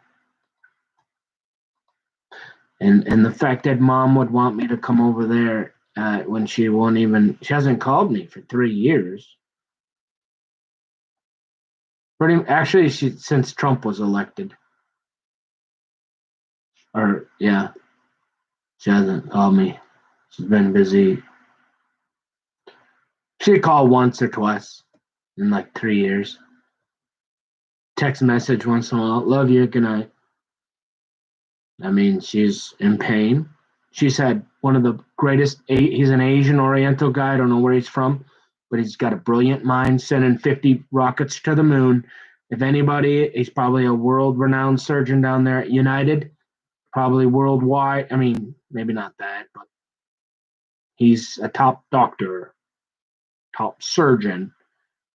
And the fact that mom would want me to come over there when she hasn't called me for 3 years. Actually, since Trump was elected, or yeah, she hasn't called me. She's been busy. She called once or twice in like 3 years. Text message once in a while. Love you. Good night. I mean, she's in pain. She's had one of the greatest. He's an Asian Oriental guy. I don't know where he's from, but he's got a brilliant mind, sending 50 rockets to the moon. If anybody, he's probably a world-renowned surgeon down there at United, probably worldwide. I mean, maybe not that, but he's a top doctor, top surgeon.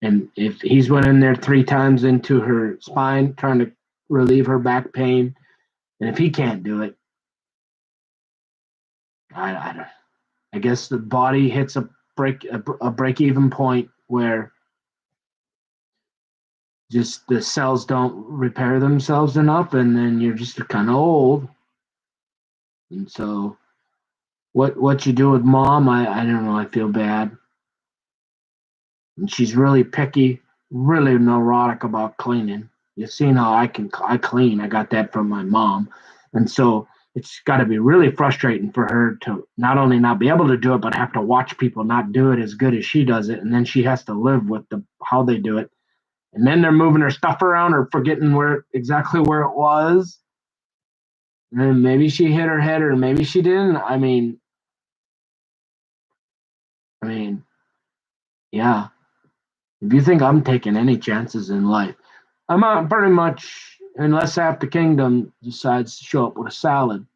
And if he's went in there 3 times into her spine trying to relieve her back pain, and if he can't do it, I don't. I guess the body hits a break even point where just the cells don't repair themselves enough, and then you're just kind of old. And so, what you do with mom, I don't know. I feel bad, and she's really picky, really neurotic about cleaning. You've seen how I clean. I got that from my mom, and so it's got to be really frustrating for her to not only not be able to do it, but have to watch people not do it as good as she does it, and then she has to live with how they do it, and then they're moving her stuff around or forgetting exactly where it was, and then maybe she hit her head or maybe she didn't. I mean, yeah. If you think I'm taking any chances in life, I'm not pretty much unless half the kingdom decides to show up with a salad.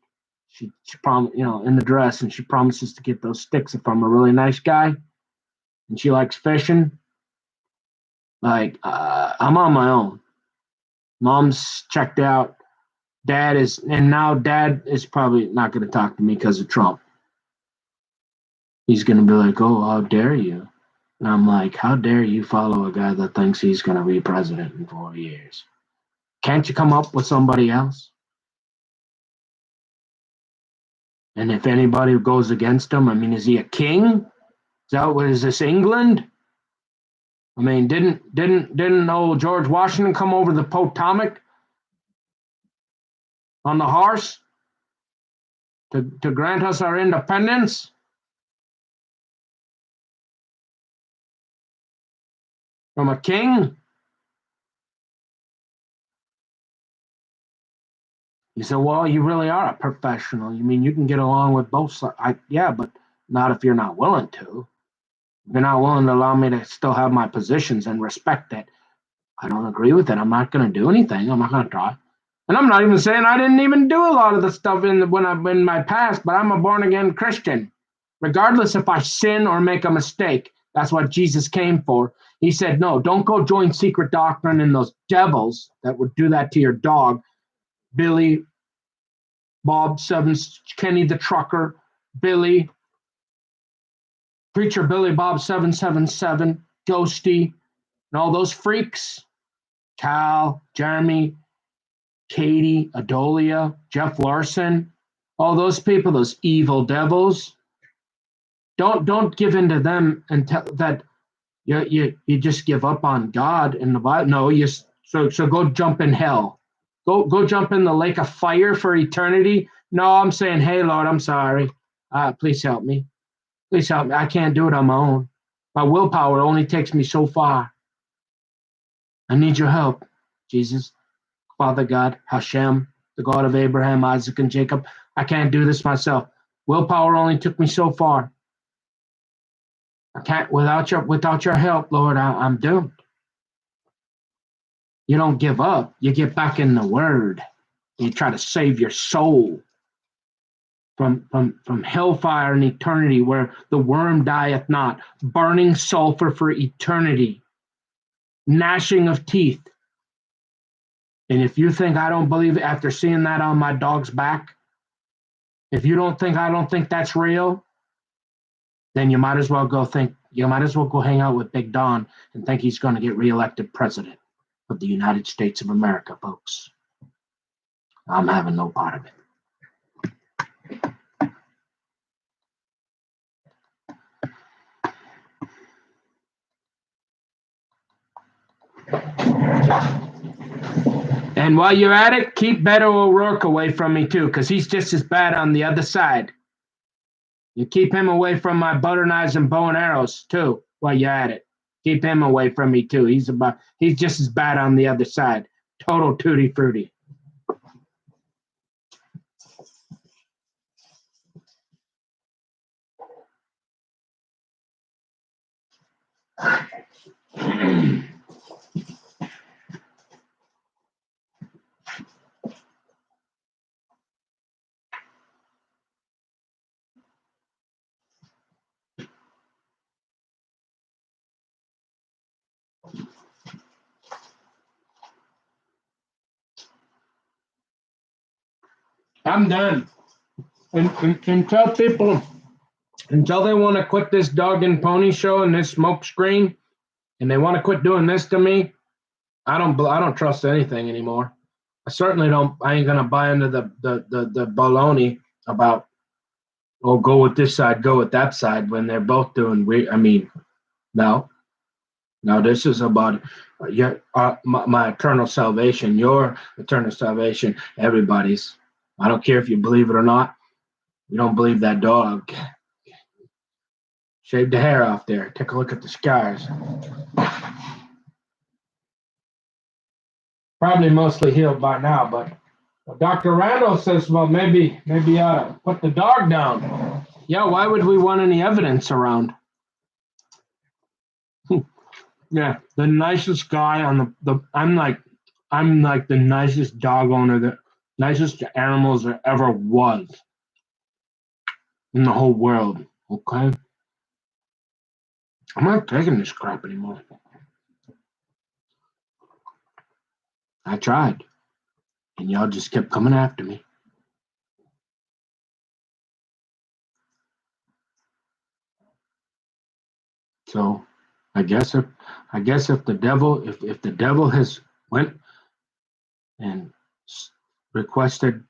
She in the dress, and she promises to get those sticks if I'm a really nice guy, and she likes fishing. Like I'm on my own. Mom's checked out. Dad is probably not going to talk to me because of Trump. He's going to be like, "Oh, how dare you?" And I'm like, "How dare you follow a guy that thinks he's going to be president in 4 years? Can't you come up with somebody else?" And if anybody goes against him, I mean, is he a king? Is this England? I mean, didn't old George Washington come over the Potomac on the horse to grant us our independence? From a king? You said, well, you really are a professional. You mean you can get along with both sides? Yeah, but not if you're not willing to. If you're not willing to allow me to still have my positions and respect that. I don't agree with it. I'm not going to do anything. I'm not going to try. And I'm not even saying I didn't even do a lot of the stuff when I've been in my past, but I'm a born again Christian. Regardless if I sin or make a mistake, that's what Jesus came for. He said, no, don't go join secret doctrine and those devils that would do that to your dog. Billy, Bob Sevens, Kenny the trucker, Billy, Preacher Billy Bob 777, Ghosty, and all those freaks. Cal, Jeremy, Katie, Adolia, Jeff Larson, all those people, those evil devils. Don't give in to them and tell that you just give up on God and the Bible. No, so go jump in hell. Go jump in the lake of fire for eternity. No, I'm saying, hey Lord, I'm sorry. Please help me. Please help me. I can't do it on my own. My willpower only takes me so far. I need your help, Jesus. Father God, Hashem, the God of Abraham, Isaac, and Jacob. I can't do this myself. Willpower only took me so far. I can't without your help, Lord. I'm doomed. You don't give up. You get back in the Word. You try to save your soul from hellfire and eternity, where the worm dieth not, burning sulfur for eternity, gnashing of teeth. And if you think I don't believe it after seeing that on my dog's back, if you don't think I don't think that's real, then you might as well go hang out with Big Don and think he's going to get reelected president of the United States of America, folks. I'm having no part of it. And while you're at it, keep Beto O'Rourke away from me too, because he's just as bad on the other side. You keep him away from my butter knives and bow and arrows too, while you're at it. Keep him away from me too. He's just as bad on the other side. Total tutti frutti. I'm done. And tell people, until they want to quit this dog and pony show and this smoke screen, and they want to quit doing this to me, I don't trust anything anymore. I certainly don't. I ain't gonna buy into the baloney about, oh, go with this side, go with that side, when they're both doing weird. I mean, no. This is about my eternal salvation, your eternal salvation, everybody's. I don't care if you believe it or not. You don't believe that dog. Shave the hair off there. Take a look at the scars. Probably mostly healed by now, but Dr. Randall says, well, maybe you ought to put the dog down. Yeah, why would we want any evidence around? Yeah, the nicest guy on the I'm like the nicest dog owner, the nicest animals there ever was in the whole world. Okay, I'm not taking this crap anymore. I tried, and y'all just kept coming after me. So, I guess if the devil has went and requested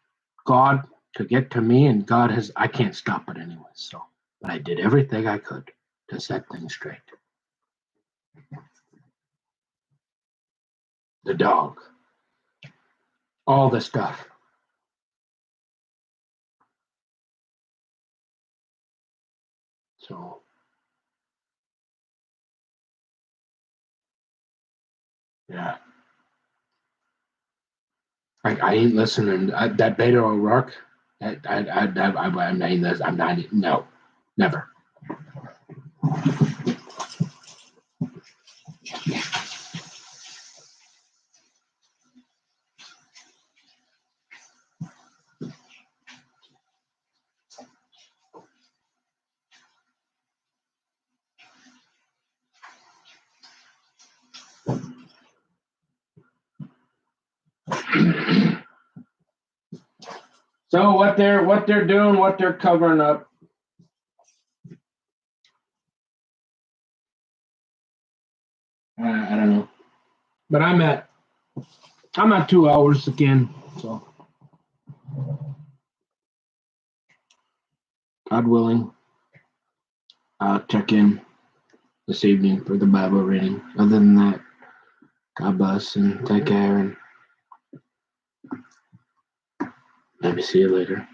God to get to me, and God has, I can't stop it anyway. So, but I did everything I could to set things straight. The dog, all the stuff. So, yeah. I ain't listening. That Beto O'Rourke, I'm not, no, never. So what they're doing, what they're covering up. I don't know, but I'm at 2 hours again. So God willing, I'll check in this evening for the Bible reading. Other than that, God bless and take care, and maybe see you later.